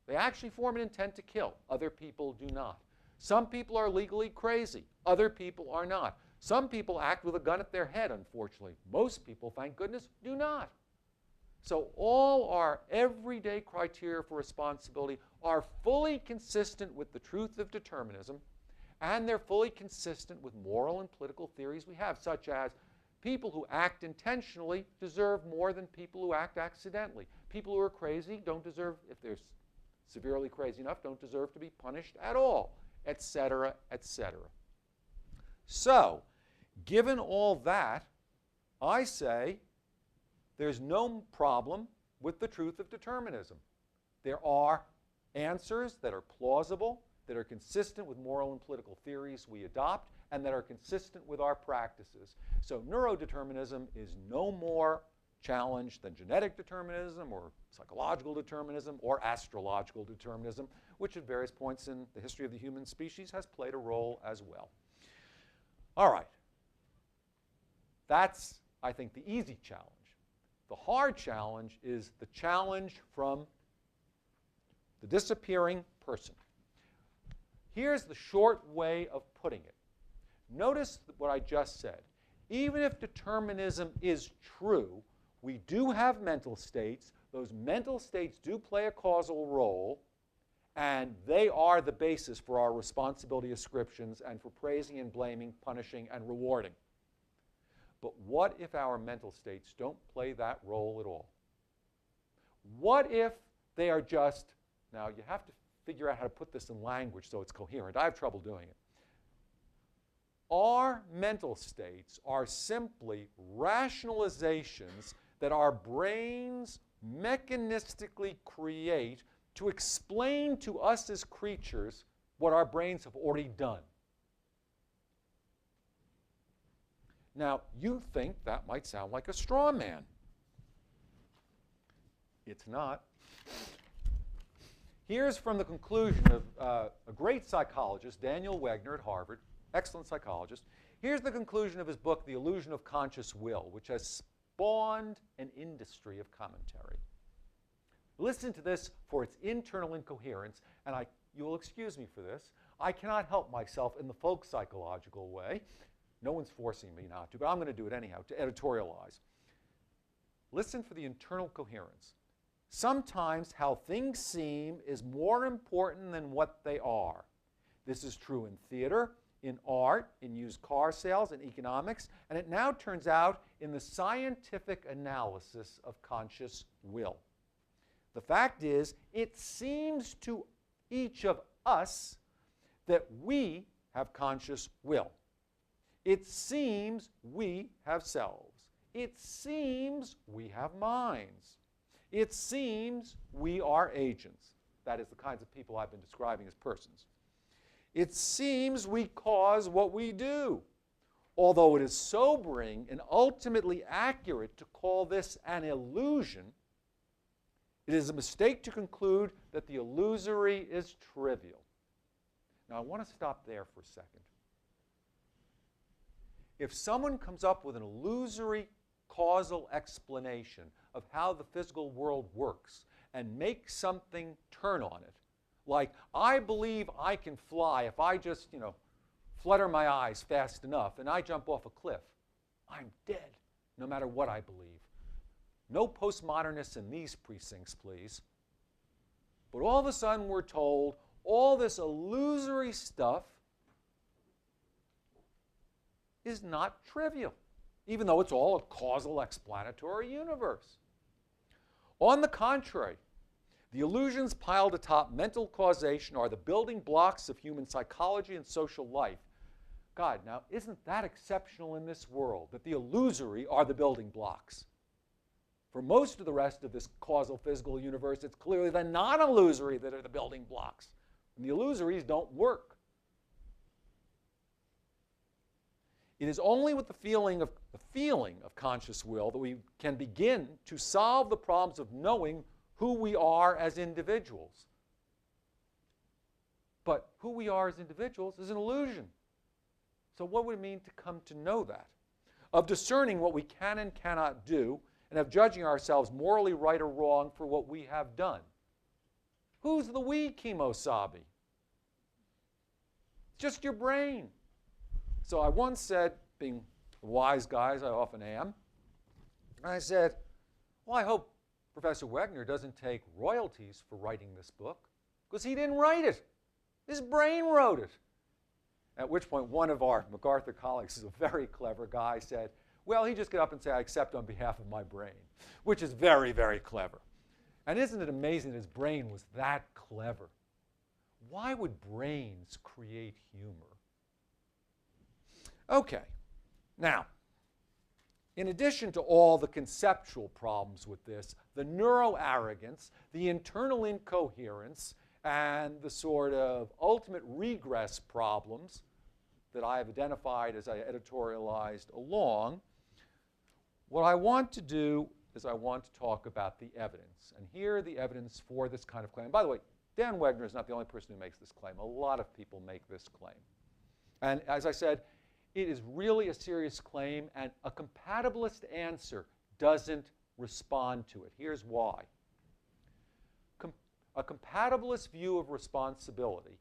They actually form an intent to kill. Other people do not. Some people are legally crazy. Other people are not. Some people act with a gun at their head, unfortunately. Most people, thank goodness, do not. So all our everyday criteria for responsibility are fully consistent with the truth of determinism, and they're fully consistent with moral and political theories we have, such as people who act intentionally deserve more than people who act accidentally. People who are crazy don't deserve, if they're severely crazy enough, don't deserve to be punished at all, etc., etc. So, given all that, I say there's no problem with the truth of determinism. There are answers that are plausible, that are consistent with moral and political theories we adopt, and that are consistent with our practices. So neurodeterminism is no more challenge than genetic determinism or psychological determinism or astrological determinism, which at various points in the history of the human species has played a role as well. All right. That's, I think, the easy challenge. The hard challenge is the challenge from the disappearing person. Here's the short way of putting it. Notice what I just said. Even if determinism is true, we do have mental states. Those mental states do play a causal role, and they are the basis for our responsibility ascriptions and for praising and blaming, punishing and rewarding. But what if our mental states don't play that role at all? What if they are just, now you have to figure out how to put this in language so it's coherent. I have trouble doing it. Our mental states are simply rationalizations that our brains mechanistically create to explain to us as creatures what our brains have already done. Now, you think that might sound like a straw man. It's not. Here's from the conclusion of a great psychologist, Daniel Wegner at Harvard, excellent psychologist. Here's the conclusion of his book, The Illusion of Conscious Will, which has spawned an industry of commentary. Listen to this for its internal incoherence, and you will excuse me for this. I cannot help myself in the folk psychological way. No one's forcing me not to, but I'm going to do it anyhow, to editorialize. Listen for the internal coherence. Sometimes how things seem is more important than what they are. This is true in theater, in art, in used car sales, in economics, and it now turns out in the scientific analysis of conscious will. The fact is, it seems to each of us that we have conscious will. It seems we have selves. It seems we have minds. It seems we are agents. That is the kinds of people I've been describing as persons. It seems we cause what we do. Although it is sobering and ultimately accurate to call this an illusion, it is a mistake to conclude that the illusory is trivial. Now, I want to stop there for a second. If someone comes up with an illusory causal explanation of how the physical world works and makes something turn on it, like, I believe I can fly if I just, flutter my eyes fast enough and I jump off a cliff, I'm dead, no matter what I believe. No postmodernists in these precincts, please. But all of a sudden we're told all this illusory stuff is not trivial, even though it's all a causal explanatory universe. On the contrary, the illusions piled atop mental causation are the building blocks of human psychology and social life. God, now isn't that exceptional in this world, that the illusory are the building blocks? For most of the rest of this causal physical universe, it's clearly the non-illusory that are the building blocks. And the illusories don't work. It is only with the feeling of conscious will that we can begin to solve the problems of knowing who we are as individuals. But who we are as individuals is an illusion. So what would it mean to come to know that? Of discerning what we can and cannot do, and of judging ourselves morally right or wrong for what we have done. Who's the we, Kimosabe? Just your brain. So I once said, being the wise guy as I often am, I said, well, I hope Professor Wegner doesn't take royalties for writing this book, because he didn't write it. His brain wrote it. At which point one of our MacArthur colleagues, who's a very clever guy, said, well, he just get up and say, I accept on behalf of my brain, which is very, very clever. And isn't it amazing that his brain was that clever? Why would brains create humor? Okay, now, in addition to all the conceptual problems with this, the neuro-arrogance, the internal incoherence, and the sort of ultimate regress problems that I have identified as I editorialized along, what I want to do is I want to talk about the evidence. And here the evidence for this kind of claim. By the way, Dan Wegner is not the only person who makes this claim. A lot of people make this claim. And as I said, it is really a serious claim, and a compatibilist answer doesn't respond to it. Here's why. A compatibilist view of responsibility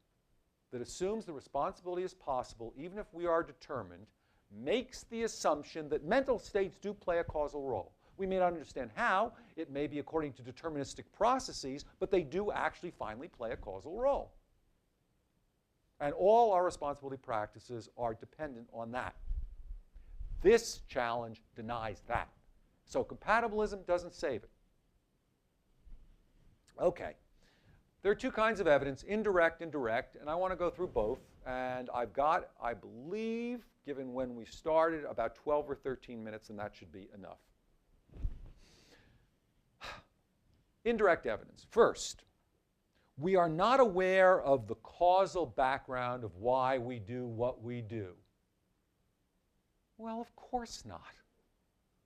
that assumes the responsibility is possible even if we are determined makes the assumption that mental states do play a causal role. We may not understand how. It may be according to deterministic processes, but they do actually finally play a causal role. And all our responsibility practices are dependent on that. This challenge denies that. So compatibilism doesn't save it. Okay. There are two kinds of evidence, indirect and direct, and I want to go through both. And I've got, I believe, given when we started, about 12 or 13 minutes, and that should be enough. Indirect evidence. First, we are not aware of the causal background of why we do what we do. Well, of course not.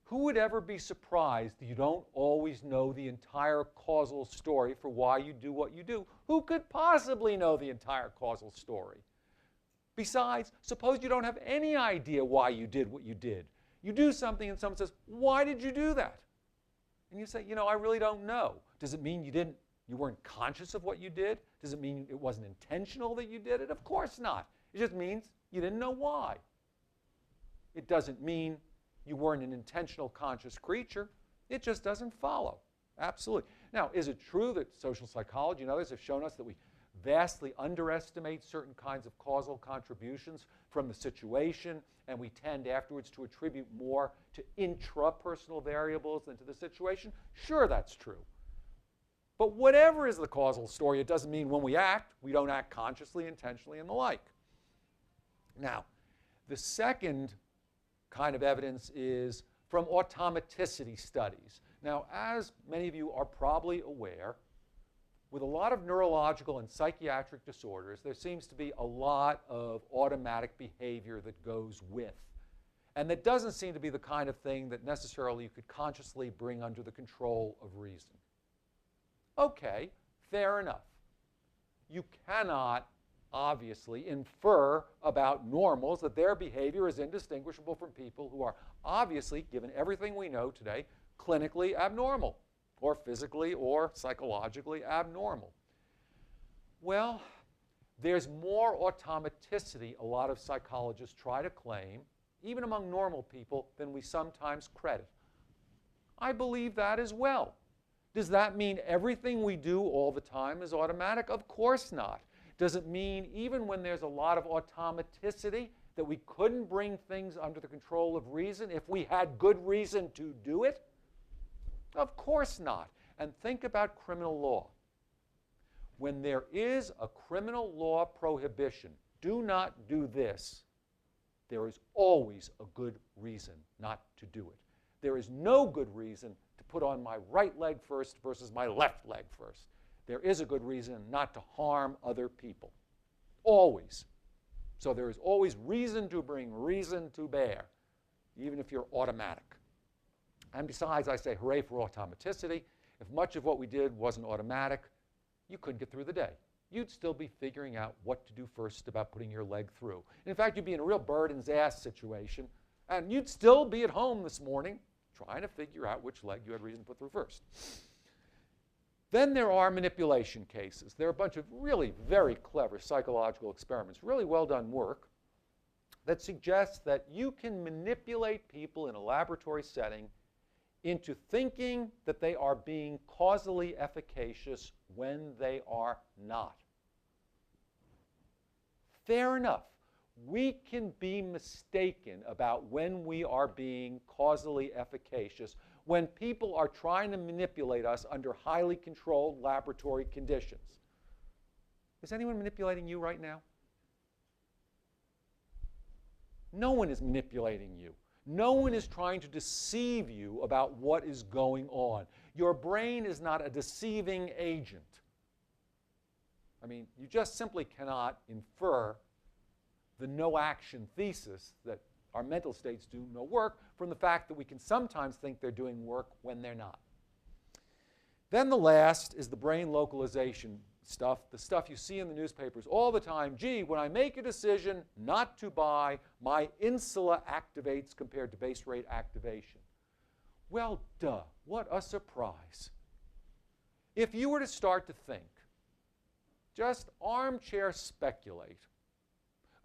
Who would ever be surprised that you don't always know the entire causal story for why you do what you do? Who could possibly know the entire causal story? Besides, suppose you don't have any idea why you did what you did. You do something and someone says, "Why did you do that?" And you say, "You know, I really don't know." Does it mean you weren't conscious of what you did? Does it mean it wasn't intentional that you did it? Of course not. It just means you didn't know why. It doesn't mean you weren't an intentional, conscious creature. It just doesn't follow. Absolutely. Now, is it true that social psychology and others have shown us that we vastly underestimate certain kinds of causal contributions from the situation, and we tend afterwards to attribute more to intrapersonal variables than to the situation? Sure, that's true. But whatever is the causal story, it doesn't mean when we act, we don't act consciously, intentionally, and the like. Now, the second kind of evidence is from automaticity studies. Now, as many of you are probably aware, with a lot of neurological and psychiatric disorders, there seems to be a lot of automatic behavior that goes with. And that doesn't seem to be the kind of thing that necessarily you could consciously bring under the control of reason. Okay, fair enough. You cannot obviously infer about normals that their behavior is indistinguishable from people who are obviously, given everything we know today, clinically abnormal or physically or psychologically abnormal. Well, there's more automaticity, a lot of psychologists try to claim, even among normal people, than we sometimes credit. I believe that as well. Does that mean everything we do all the time is automatic? Of course not. Does it mean even when there's a lot of automaticity that we couldn't bring things under the control of reason if we had good reason to do it? Of course not. And think about criminal law. When there is a criminal law prohibition, do not do this, there is always a good reason not to do it. There is no good reason to put on my right leg first versus my left leg first. There is a good reason not to harm other people. Always. So there is always reason to bring reason to bear, even if you're automatic. And besides, I say hooray for automaticity. If much of what we did wasn't automatic, you couldn't get through the day. You'd still be figuring out what to do first about putting your leg through. And in fact, you'd be in a real bird's ass situation, and you'd still be at home this morning trying to figure out which leg you had reason to put through first. Then there are manipulation cases. There are a bunch of really very clever psychological experiments, really well done work, that suggests that you can manipulate people in a laboratory setting into thinking that they are being causally efficacious when they are not. Fair enough. We can be mistaken about when we are being causally efficacious when people are trying to manipulate us under highly controlled laboratory conditions. Is anyone manipulating you right now? No one is manipulating you. No one is trying to deceive you about what is going on. Your brain is not a deceiving agent. I mean, you just simply cannot infer the no-action thesis that our mental states do no work, from the fact that we can sometimes think they're doing work when they're not. Then the last is the brain localization stuff, the stuff you see in the newspapers all the time. Gee, when I make a decision not to buy, my insula activates compared to base rate activation. Well, duh, what a surprise. If you were to start to think, just armchair speculate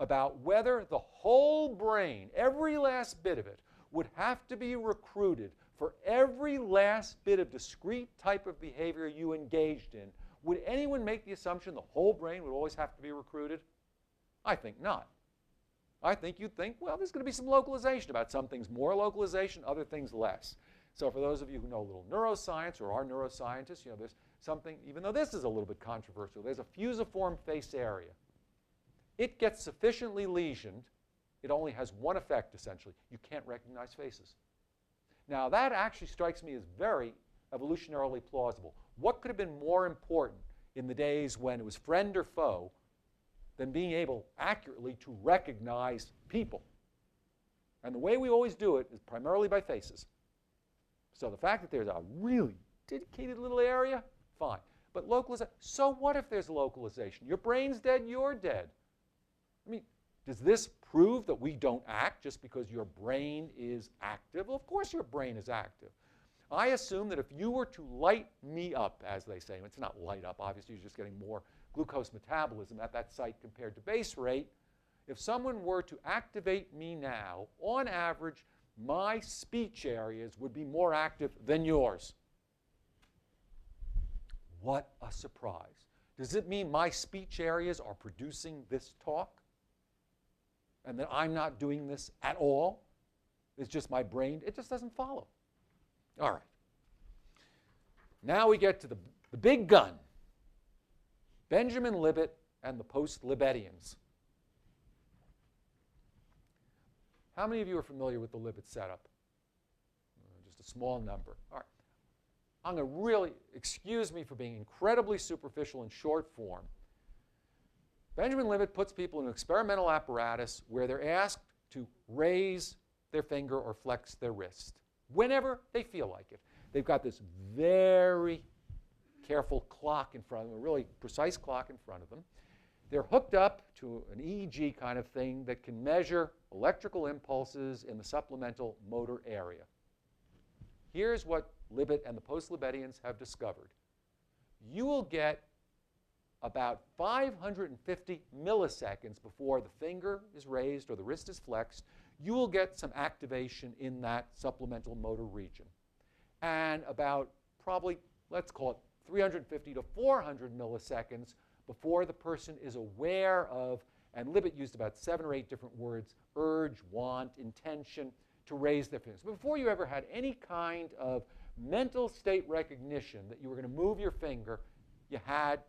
about whether the whole brain, every last bit of it, would have to be recruited for every last bit of discrete type of behavior you engaged in, would anyone make the assumption the whole brain would always have to be recruited? I think not. I think you'd think, well, there's going to be some localization about some things, more localization, other things less. So for those of you who know a little neuroscience or are neuroscientists, there's something, even though this is a little bit controversial, there's a fusiform face area. It gets sufficiently lesioned, it only has one effect, essentially. You can't recognize faces. Now, that actually strikes me as very evolutionarily plausible. What could have been more important in the days when it was friend or foe than being able accurately to recognize people? And the way we always do it is primarily by faces. So the fact that there's a really dedicated little area, fine. But localization, so what if there's localization? Your brain's dead, you're dead. I mean, does this prove that we don't act just because your brain is active? Well, of course your brain is active. I assume that if you were to light me up, as they say, it's not light up, obviously you're just getting more glucose metabolism at that site compared to base rate. If someone were to activate me now, on average, my speech areas would be more active than yours. What a surprise. Does it mean my speech areas are producing this talk? And that I'm not doing this at all? It's just my brain? It just doesn't follow. All right. Now we get to the big gun. Benjamin Libet and the post-Libetians. How many of you are familiar with the Libet setup? Just a small number. All right. I'm going to really, excuse me for being incredibly superficial in short form. Benjamin Libet puts people in an experimental apparatus where they're asked to raise their finger or flex their wrist whenever they feel like it. They've got this very careful clock in front of them, a really precise clock in front of them. They're hooked up to an EEG kind of thing that can measure electrical impulses in the supplemental motor area. Here's what Libet and the post-Libetians have discovered. You will get about 550 milliseconds before the finger is raised or the wrist is flexed, you will get some activation in that supplemental motor region. And about probably, let's call it 350 to 400 milliseconds before the person is aware of, and Libet used about 7 or 8 different words, urge, want, intention, to raise their fingers. Before you ever had any kind of mental state recognition that you were going to move your finger, you had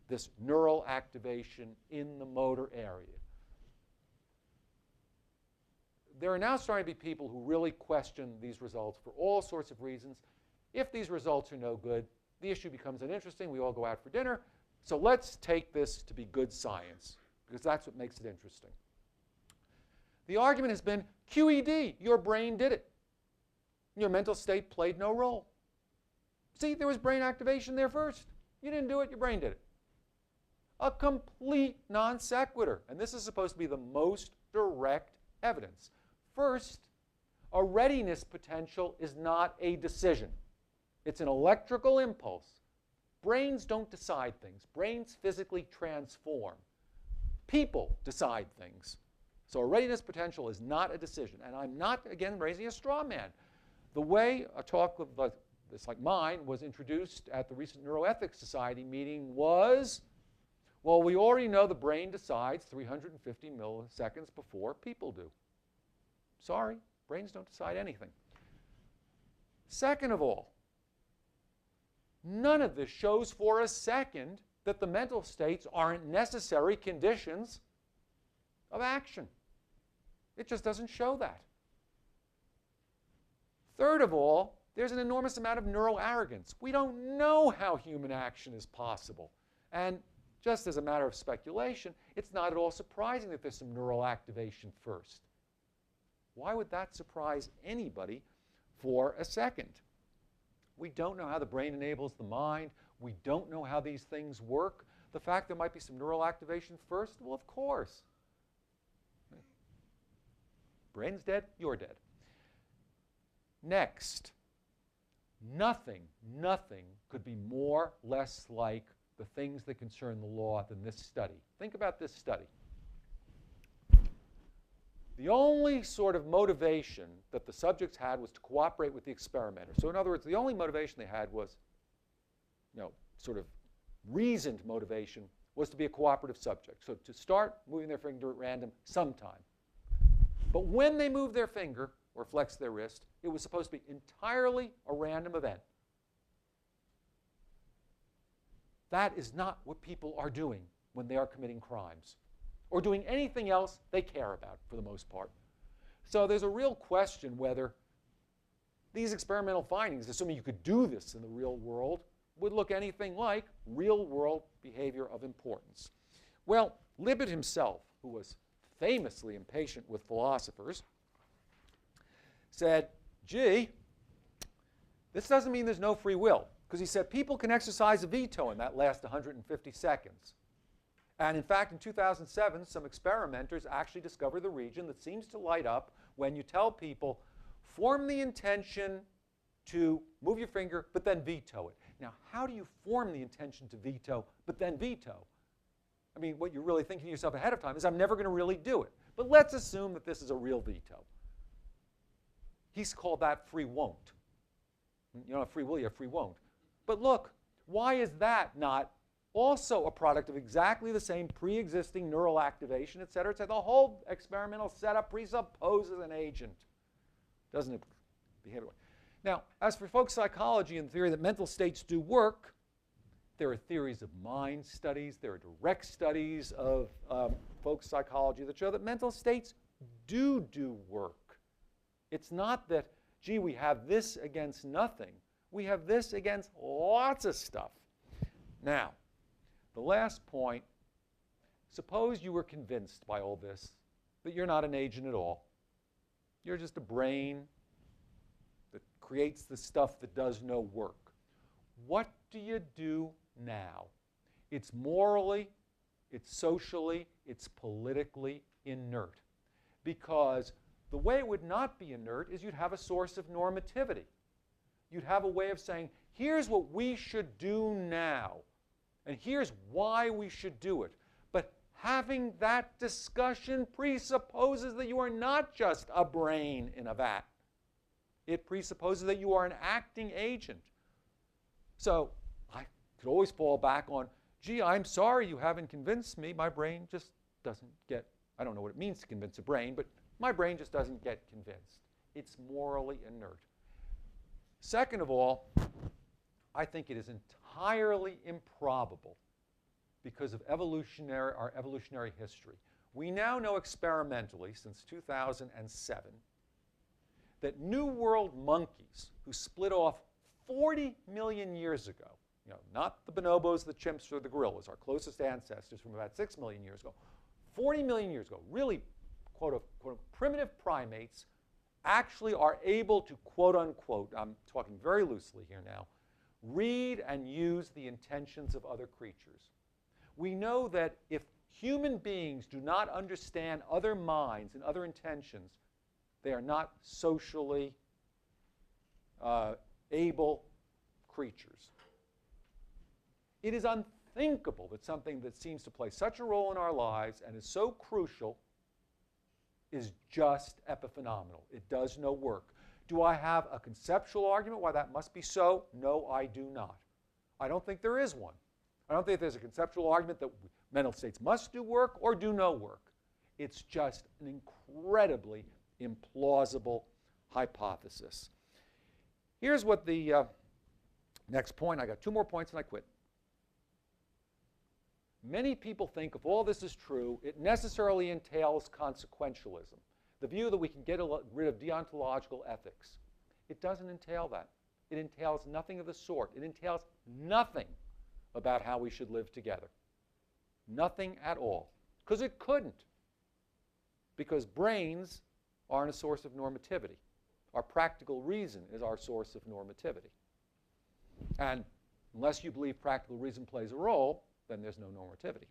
this neural activation in the motor area. There are now starting to be people who really question these results for all sorts of reasons. If these results are no good, the issue becomes uninteresting. We all go out for dinner. So let's take this to be good science, because that's what makes it interesting. The argument has been, QED, your brain did it. Your mental state played no role. See, there was brain activation there first. You didn't do it, your brain did it. A complete non sequitur. And this is supposed to be the most direct evidence. First, a readiness potential is not a decision. It's an electrical impulse. Brains don't decide things. Brains physically transform. People decide things. So a readiness potential is not a decision. And I'm not, again, raising a straw man. The way a talk like mine was introduced at the recent Neuroethics Society meeting was, well, we already know the brain decides 350 milliseconds before people do. Sorry, brains don't decide anything. Second of all, none of this shows for a second that the mental states aren't necessary conditions of action. It just doesn't show that. Third of all, there's an enormous amount of neuroarrogance. We don't know how human action is possible. And just as a matter of speculation, it's not at all surprising that there's some neural activation first. Why would that surprise anybody for a second? We don't know how the brain enables the mind. We don't know how these things work. The fact there might be some neural activation first, well, of course. Brain's dead, you're dead. Next, nothing could be more or less like the things that concern the law than this study. Think about this study. The only sort of motivation that the subjects had was to cooperate with the experimenter. So in other words, the only motivation they had was, sort of reasoned motivation was to be a cooperative subject. So to start moving their finger at random sometime. But when they moved their finger or flexed their wrist, it was supposed to be entirely a random event. That is not what people are doing when they are committing crimes or doing anything else they care about for the most part. So there's a real question whether these experimental findings, assuming you could do this in the real world, would look anything like real-world behavior of importance. Well, Libet himself, who was famously impatient with philosophers, said, gee, this doesn't mean there's no free will. Because he said people can exercise a veto in that last 150 seconds. And in fact, in 2007, some experimenters actually discovered the region that seems to light up when you tell people, form the intention to move your finger, but then veto it. Now, how do you form the intention to veto, but then veto? I mean, what you're really thinking to yourself ahead of time is, I'm never going to really do it. But let's assume that this is a real veto. He's called that free won't. You don't have free will, you have free won't. But look, why is that not also a product of exactly the same pre-existing neural activation, et cetera, et cetera? The whole experimental setup presupposes an agent. Doesn't it behave? Now, as for folk psychology and the theory that mental states do work, there are theories of mind studies, there are direct studies of folk psychology that show that mental states do work. It's not that, gee, we have this against nothing. We have this against lots of stuff. Now, the last point, suppose you were convinced by all this that you're not an agent at all. You're just a brain that creates the stuff that does no work. What do you do now? It's morally, it's socially, it's politically inert. Because the way it would not be inert is you'd have a source of normativity. You'd have a way of saying, here's what we should do now, and here's why we should do it. But having that discussion presupposes that you are not just a brain in a vat. It presupposes that you are an acting agent. So I could always fall back on, gee, I'm sorry you haven't convinced me. My brain just doesn't get, I don't know what it means to convince a brain, but my brain just doesn't get convinced. It's morally inert. Second of all, I think it is entirely improbable because of our evolutionary history. We now know experimentally, since 2007, that New World monkeys who split off 40 million years ago, not the bonobos, the chimps, or the gorillas, our closest ancestors from about 6 million years ago, 40 million years ago, really, quote, primitive primates actually are able to, quote unquote, I'm talking very loosely here now, read and use the intentions of other creatures. We know that if human beings do not understand other minds and other intentions, they are not socially able creatures. It is unthinkable that something that seems to play such a role in our lives and is so crucial is just epiphenomenal. It does no work. Do I have a conceptual argument why that must be so? No, I do not. I don't think there is one. I don't think there's a conceptual argument that mental states must do work or do no work. It's just an incredibly implausible hypothesis. Here's what the next point. I got 2 more points and I quit. Many people think if all this is true, it necessarily entails consequentialism, the view that we can get rid of deontological ethics. It doesn't entail that. It entails nothing of the sort. It entails nothing about how we should live together. Nothing at all. Because it couldn't. Because brains aren't a source of normativity. Our practical reason is our source of normativity. And unless you believe practical reason plays a role, then there's no normativity.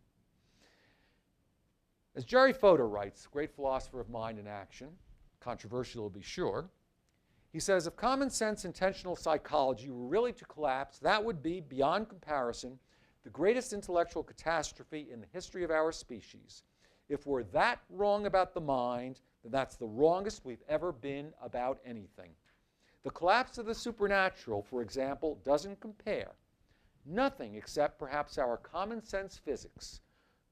As Jerry Fodor writes, great philosopher of mind and action, controversial to be sure, he says, if common sense intentional psychology were really to collapse, that would be, beyond comparison, the greatest intellectual catastrophe in the history of our species. If we're that wrong about the mind, then that's the wrongest we've ever been about anything. The collapse of the supernatural, for example, doesn't compare. Nothing except perhaps our common sense physics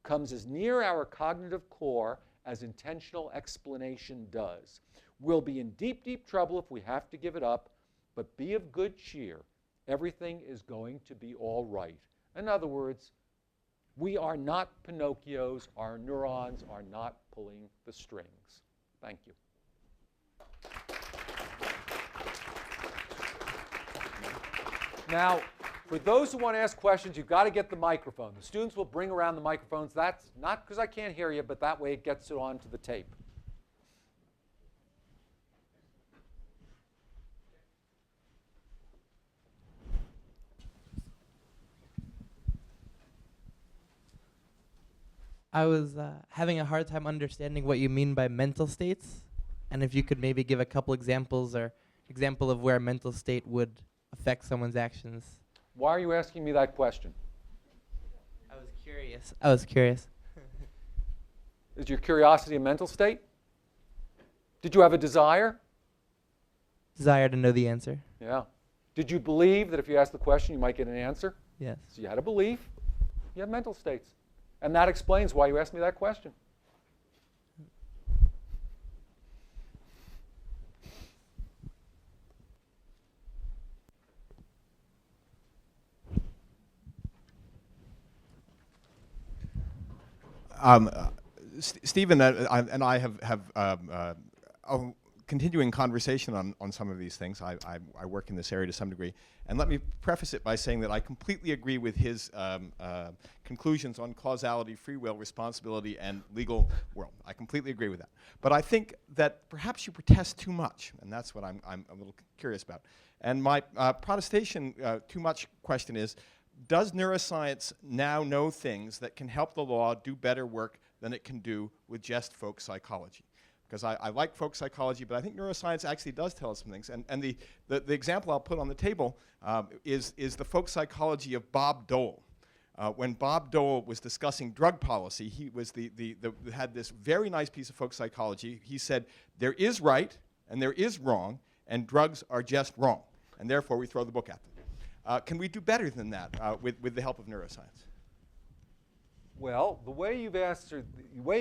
comes as near our cognitive core as intentional explanation does. We'll be in deep, deep trouble if we have to give it up, but be of good cheer. Everything is going to be all right. In other words, we are not Pinocchios. Our neurons are not pulling the strings. Thank you. Now, for those who want to ask questions, you've got to get the microphone. The students will bring around the microphones. That's not because I can't hear you, but that way it gets it onto the tape. I was having a hard time understanding what you mean by mental states, and if you could maybe give a couple examples or example of where a mental state would affect someone's actions. Why are you asking me that question? I was curious. Is your curiosity a mental state? Did you have a desire? Desire to know the answer. Yeah. Did you believe that if you asked the question, you might get an answer? Yes. So you had a belief. You have mental states. And that explains why you asked me that question. Stephen and I have a continuing conversation on some of these things. I work in this area to some degree. And let me preface it by saying that I completely agree with his conclusions on causality, free will, responsibility, and legal world. I completely agree with that. But I think that perhaps you protest too much, and that's what I'm a little curious about. And my protestation too much question is, does neuroscience now know things that can help the law do better work than it can do with just folk psychology? Because I like folk psychology, but I think neuroscience actually does tell us some things. And the example I'll put on the table is the folk psychology of Bob Dole. When Bob Dole was discussing drug policy, he was had this very nice piece of folk psychology. He said, there is right and there is wrong, and drugs are just wrong. And therefore, we throw the book at them. Can we do better than that with the help of neuroscience? Well, the way you've asked, or the way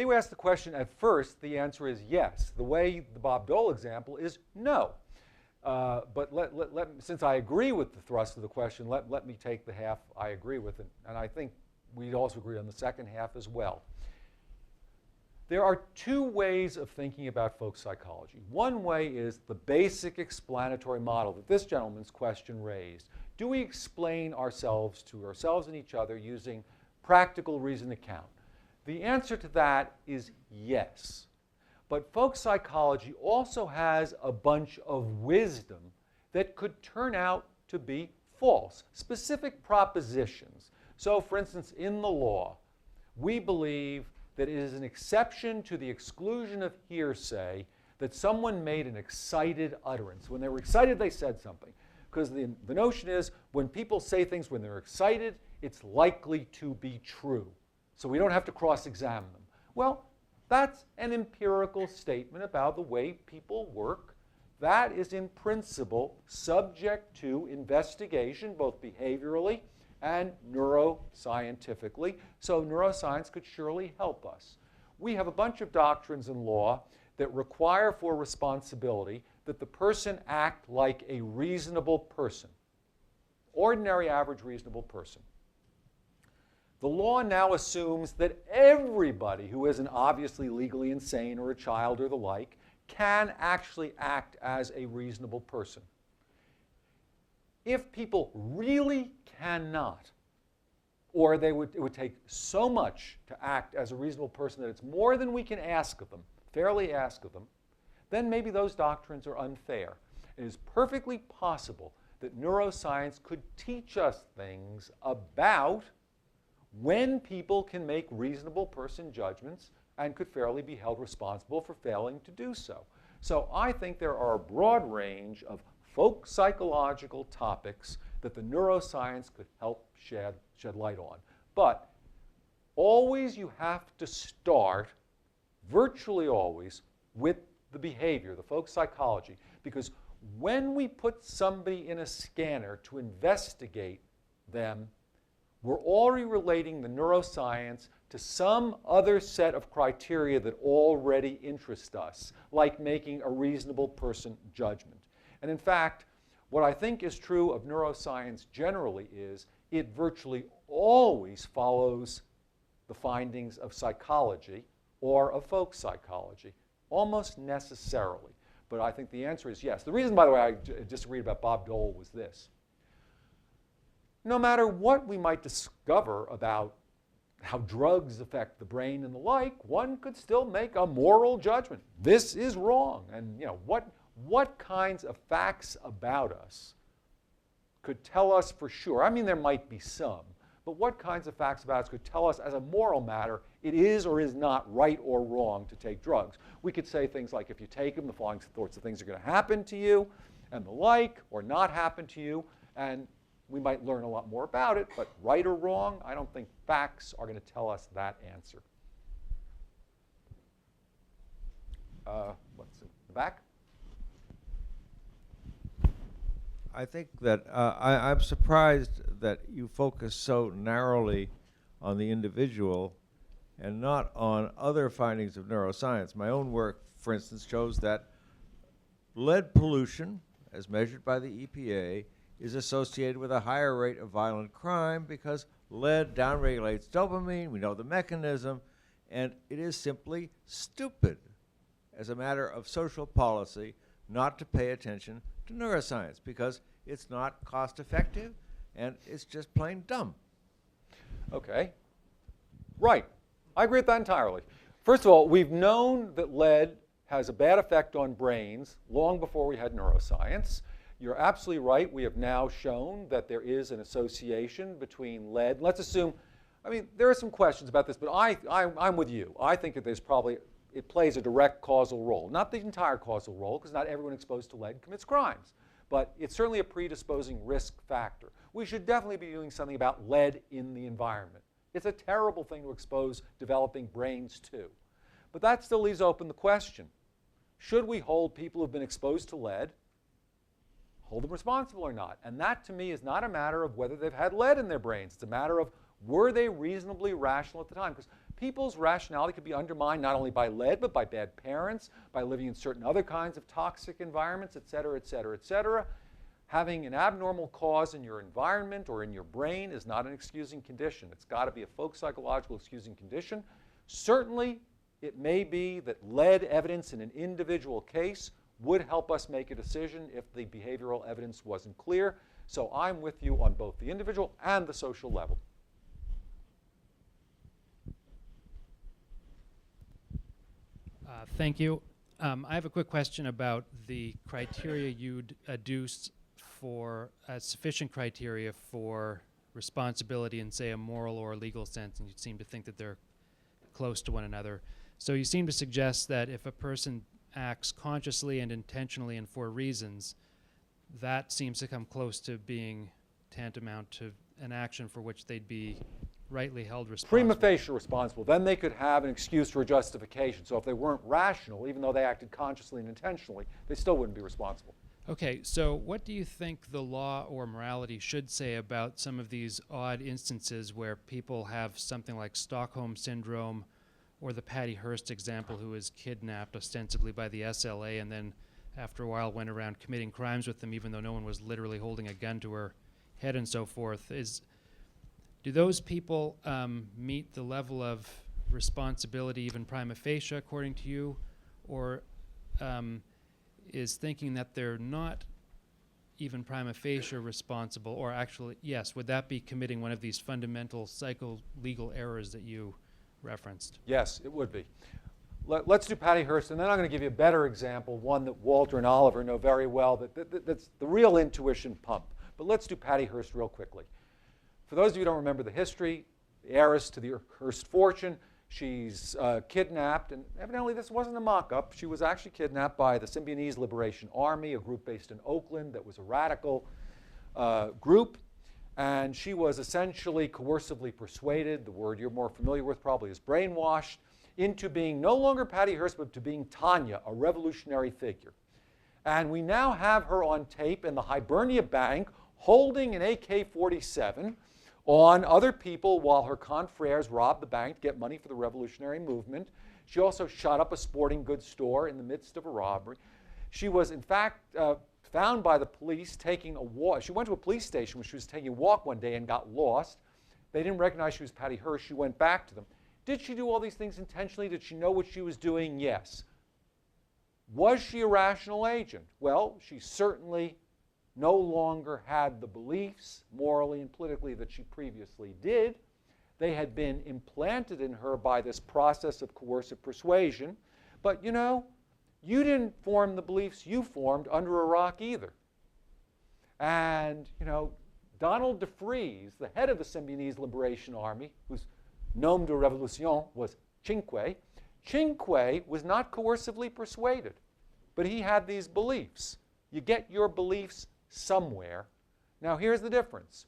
you asked the question at first, the answer is yes. The way the Bob Dole example is no. But since I agree with the thrust of the question, let me take the half I agree with it. And I think we'd also agree on the second half as well. There are two ways of thinking about folk psychology. One way is the basic explanatory model that this gentleman's question raised. Do we explain ourselves to ourselves and each other using practical reason account? The answer to that is yes. But folk psychology also has a bunch of wisdom that could turn out to be false, specific propositions. So, for instance, in the law, we believe that it is an exception to the exclusion of hearsay that someone made an excited utterance. When they were excited, they said something. Because the notion is when people say things when they're excited, it's likely to be true. So we don't have to cross-examine them. Well, that's an empirical statement about the way people work. That is in principle subject to investigation, both behaviorally and neuroscientifically. So neuroscience could surely help us. We have a bunch of doctrines in law that require for responsibility that the person act like a reasonable person, ordinary, average, reasonable person. The law now assumes that everybody who isn't obviously legally insane or a child or the like can actually act as a reasonable person. If people really cannot, or it would take so much to act as a reasonable person that it's more than we can ask of them, fairly ask of them, then maybe those doctrines are unfair. It is perfectly possible that neuroscience could teach us things about when people can make reasonable person judgments and could fairly be held responsible for failing to do so. So I think there are a broad range of folk psychological topics that the neuroscience could help shed light on. But always you have to start, virtually always, with the behavior, the folk psychology, because when we put somebody in a scanner to investigate them, we're already relating the neuroscience to some other set of criteria that already interest us, like making a reasonable person judgment. And in fact, what I think is true of neuroscience generally is it virtually always follows the findings of psychology or of folk psychology, almost necessarily. But I think the answer is yes. The reason, by the way, I disagreed about Bob Dole was this. No matter what we might discover about how drugs affect the brain and the like, one could still make a moral judgment. This is wrong. And what kinds of facts about us could tell us for sure? I mean, there might be some, but what kinds of facts about us could tell us as a moral matter it is or is not right or wrong to take drugs? We could say things like, if you take them, the following sorts of things are going to happen to you, and the like, or not happen to you, and we might learn a lot more about it, but right or wrong, I don't think facts are going to tell us that answer. What's in the back? I think that I'm surprised that you focus so narrowly on the individual and not on other findings of neuroscience. My own work, for instance, shows that lead pollution, as measured by the EPA, is associated with a higher rate of violent crime because lead downregulates dopamine. We know the mechanism, and it is simply stupid as a matter of social policy not to pay attention to neuroscience because it's not cost effective and it's just plain dumb. Okay. Right. I agree with that entirely. First of all, we've known that lead has a bad effect on brains long before we had neuroscience. You're absolutely right. We have now shown that there is an association between lead. Let's assume, I mean, there are some questions about this, but I'm with you. I think that there's probably, it plays a direct causal role. Not the entire causal role, because not everyone exposed to lead commits crimes. But it's certainly a predisposing risk factor. We should definitely be doing something about lead in the environment. It's a terrible thing to expose developing brains to. But that still leaves open the question, should we hold people who've been exposed to lead, hold them responsible or not? And that, to me, is not a matter of whether they've had lead in their brains. It's a matter of, were they reasonably rational at the time? Because people's rationality could be undermined not only by lead, but by bad parents, by living in certain other kinds of toxic environments, et cetera, et cetera, et cetera. Having an abnormal cause in your environment or in your brain is not an excusing condition. It's got to be a folk psychological excusing condition. Certainly, it may be that lead evidence in an individual case would help us make a decision if the behavioral evidence wasn't clear. So I'm with you on both the individual and the social level. Thank you. I have a quick question about the criteria you'd adduced for sufficient criteria for responsibility in, say, a moral or a legal sense, and you seem to think that they're close to one another. So you seem to suggest that if a person acts consciously and intentionally and for reasons, that seems to come close to being tantamount to an action for which they'd be rightly held responsible. Prima facie responsible. Then they could have an excuse for a justification. So if they weren't rational, even though they acted consciously and intentionally, they still wouldn't be responsible. Okay, so what do you think the law or morality should say about some of these odd instances where people have something like Stockholm Syndrome or the Patty Hearst example, who was kidnapped ostensibly by the SLA and then after a while went around committing crimes with them even though no one was literally holding a gun to her head and so forth? Do those people meet the level of responsibility even prima facie according to you, or is thinking that they're not even prima facie responsible, or actually, yes, would that be committing one of these fundamental psycho-legal errors that you referenced? Yes, it would be. let's do Patty Hearst, and then I'm going to give you a better example, one that Walter and Oliver know very well, that's the real intuition pump. But let's do Patty Hearst real quickly. For those of you who don't remember the history, the heiress to the Hearst fortune, she's kidnapped, and evidently this wasn't a mock-up. She was actually kidnapped by the Symbionese Liberation Army, a group based in Oakland that was a radical group. And she was essentially coercively persuaded, the word you're more familiar with probably is brainwashed, into being no longer Patty Hearst, but to being Tanya, a revolutionary figure. And we now have her on tape in the Hibernia Bank holding an AK-47 on other people while her confreres robbed the bank to get money for the revolutionary movement. She also shot up a sporting goods store in the midst of a robbery. She was, in fact, found by the police taking a walk. She went to a police station when she was taking a walk one day and got lost. They didn't recognize she was Patty Hearst. She went back to them. Did she do all these things intentionally? Did she know what she was doing? Yes. Was she a rational agent? Well, she certainly no longer had the beliefs, morally and politically, that she previously did. They had been implanted in her by this process of coercive persuasion. But, you know, you didn't form the beliefs you formed under a rock either. And, you know, Donald DeFreeze, the head of the Symbionese Liberation Army, whose nom de révolution was Cinque, Cinque was not coercively persuaded, but he had these beliefs. You get your beliefs somewhere. Now, here's the difference.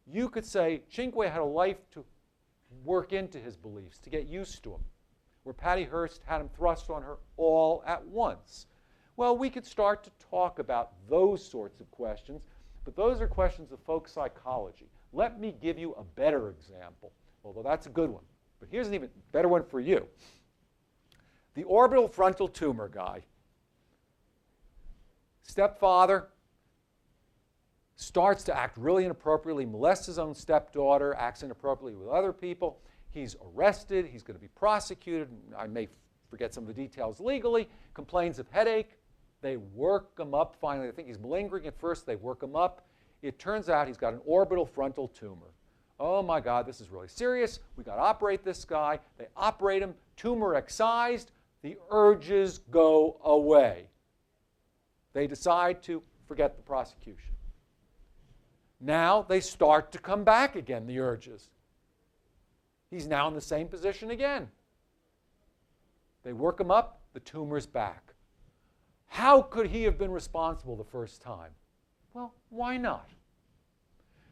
You could say Cinque had a life to work into his beliefs, to get used to them, where Patty Hearst had him thrust on her all at once. Well, we could start to talk about those sorts of questions, but those are questions of folk psychology. Let me give you a better example, although that's a good one. But here's an even better one for you. The orbital frontal tumor guy. Stepfather starts to act really inappropriately, molests his own stepdaughter, acts inappropriately with other people. He's arrested. He's going to be prosecuted. I may forget some of the details legally. Complains of headache. They work him up. Finally, I think he's malingering at first. They work him up. It turns out he's got an orbital frontal tumor. Oh my God, this is really serious. We got to operate this guy. They operate him. Tumor excised. The urges go away. They decide to forget the prosecution. Now they start to come back again, the urges. He's now in the same position again. They work him up, the tumor's back. How could he have been responsible the first time? Well, why not?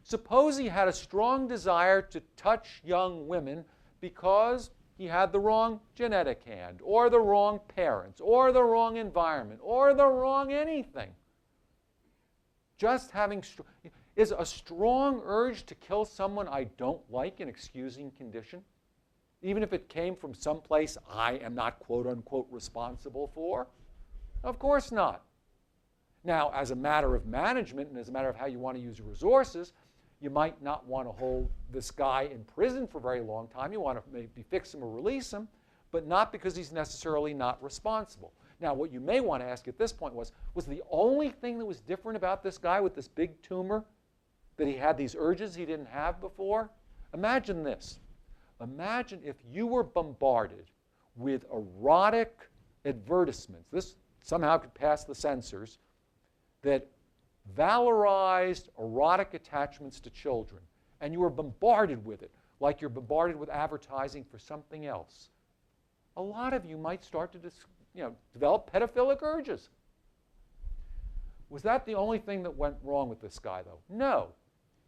Suppose he had a strong desire to touch young women because he had the wrong genetic hand, or the wrong parents, or the wrong environment, or the wrong anything. Just having is a strong urge to kill someone I don't like an excusing condition? Even if it came from someplace I am not quote-unquote responsible for? Of course not. Now, as a matter of management and as a matter of how you want to use your resources, you might not want to hold this guy in prison for a very long time. You want to maybe fix him or release him, but not because he's necessarily not responsible. Now, what you may want to ask at this point was the only thing that was different about this guy with this big tumor that he had these urges he didn't have before? Imagine this. Imagine if you were bombarded with erotic advertisements. This somehow could pass the censors, that valorized erotic attachments to children, and you were bombarded with it like you're bombarded with advertising for something else. A lot of you might start to develop pedophilic urges. Was that the only thing that went wrong with this guy, though? No.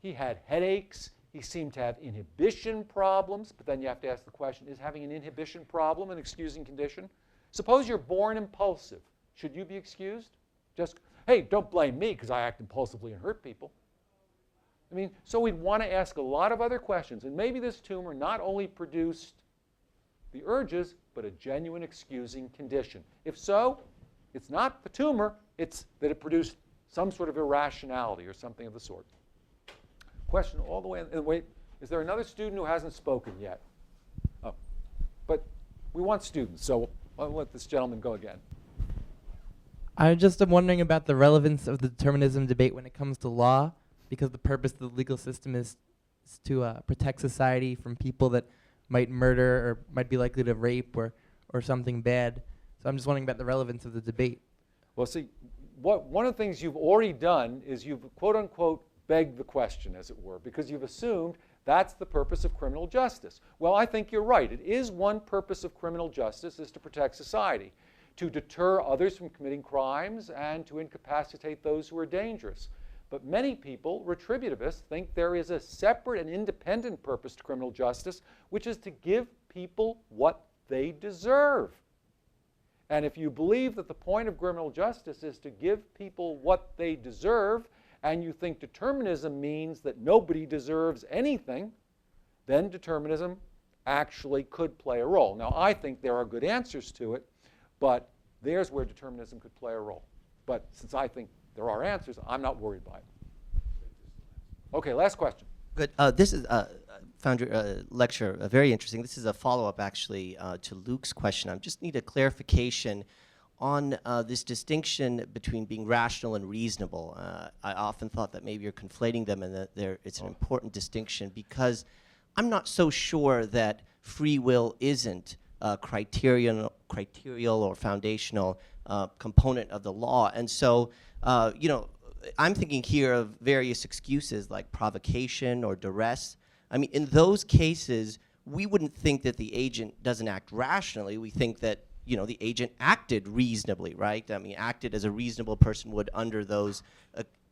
He had headaches. He seemed to have inhibition problems, but then you have to ask the question, is having an inhibition problem an excusing condition? Suppose you're born impulsive. Should you be excused? Just, hey, don't blame me because I act impulsively and hurt people. I mean, so we'd want to ask a lot of other questions. And maybe this tumor not only produced the urges, but a genuine excusing condition. If so, it's not the tumor, it's that it produced some sort of irrationality or something of the sort. Question all the way, and wait, is there another student who hasn't spoken yet? Oh, but we want students, so I'll let this gentleman go again. I just am wondering about the relevance of the determinism debate when it comes to law, because the purpose of the legal system is to protect society from people that might murder or might be likely to rape or or something bad. So I'm just wondering about the relevance of the debate. Well, see, one of the things you've already done is you've, quote unquote, begged the question, as it were, because you've assumed that's the purpose of criminal justice. Well, I think you're right. It is one purpose of criminal justice is to protect society, to deter others from committing crimes and to incapacitate those who are dangerous. But many people, retributivists, think there is a separate and independent purpose to criminal justice, which is to give people what they deserve. And if you believe that the point of criminal justice is to give people what they deserve, and you think determinism means that nobody deserves anything, then determinism actually could play a role. Now, I think there are good answers to it, but there's where determinism could play a role. But since I think there are answers, I'm not worried by it. Okay, last question. Good. This is found your lecture very interesting. This is a follow-up, actually, to Luke's question. I just need a clarification on this distinction between being rational and reasonable. I often thought that maybe you're conflating them, and that it's an important distinction, because I'm not so sure that free will isn't a criterial or foundational component of the law. And so, you know, I'm thinking here of various excuses like provocation or duress. I mean, in those cases, we wouldn't think that the agent doesn't act rationally. We think that, you know, the agent acted reasonably, right? I mean, acted as a reasonable person would under those,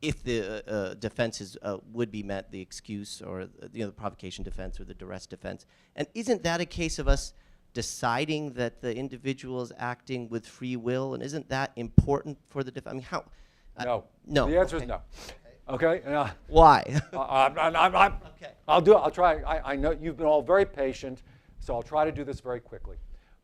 if the defenses would be met, the excuse or the provocation defense or the duress defense. And isn't that a case of us deciding that the individual is acting with free will? And isn't that important for the defense? I mean, how? No. No. The answer is no. Okay? Why? Okay. I'll try. I know you've been all very patient, so I'll try to do this very quickly.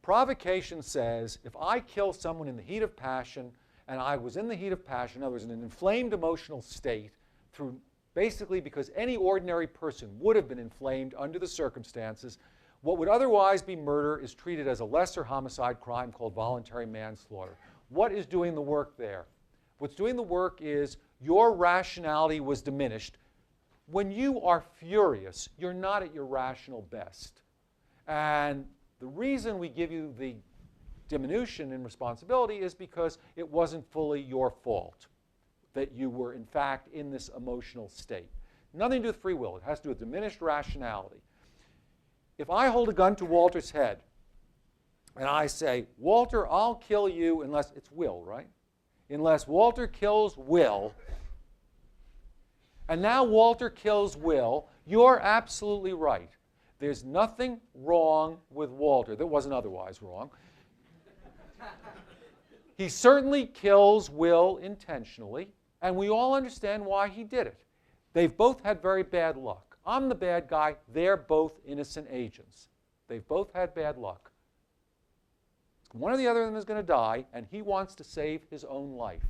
Provocation says if I kill someone in the heat of passion, and I was in the heat of passion, I was in an inflamed emotional state, through basically because any ordinary person would have been inflamed under the circumstances, what would otherwise be murder is treated as a lesser homicide crime called voluntary manslaughter. What is doing the work there? What's doing the work is your rationality was diminished. When you are furious, you're not at your rational best. And the reason we give you the diminution in responsibility is because it wasn't fully your fault that you were, in fact, in this emotional state. Nothing to do with free will. It has to do with diminished rationality. If I hold a gun to Walter's head and I say, Walter, I'll kill you unless it's Will, right? Unless Walter kills Will, and now Walter kills Will, you're absolutely right. There's nothing wrong with Walter that wasn't otherwise wrong. He certainly kills Will intentionally, and we all understand why he did it. They've both had very bad luck. I'm the bad guy. They're both innocent agents. They've both had bad luck. One or the other of them is going to die, and he wants to save his own life.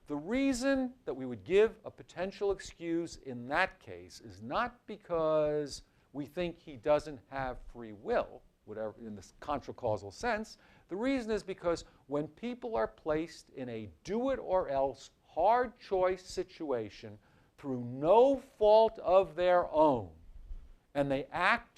The reason that we would give a potential excuse in that case is not because we think he doesn't have free will, whatever in the contra-causal sense. The reason is because when people are placed in a do-it-or-else hard choice situation through no fault of their own, and they act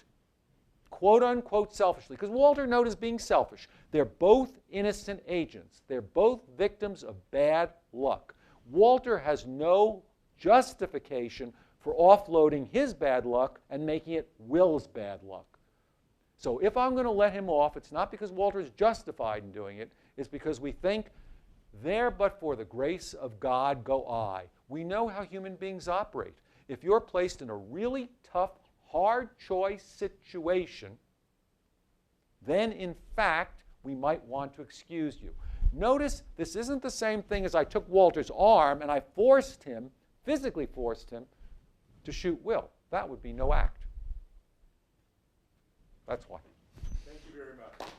quote-unquote selfishly, because Walter noted as being selfish. They're both innocent agents. They're both victims of bad luck. Walter has no justification for offloading his bad luck and making it Will's bad luck. So if I'm going to let him off, it's not because Walter is justified in doing it. It's because we think, there but for the grace of God go I. We know how human beings operate. If you're placed in a really tough, hard choice situation, then in fact we might want to excuse you. Notice this isn't the same thing as I took Walter's arm and I forced him, physically forced him, to shoot Will. That would be no act. That's why. Thank you very much.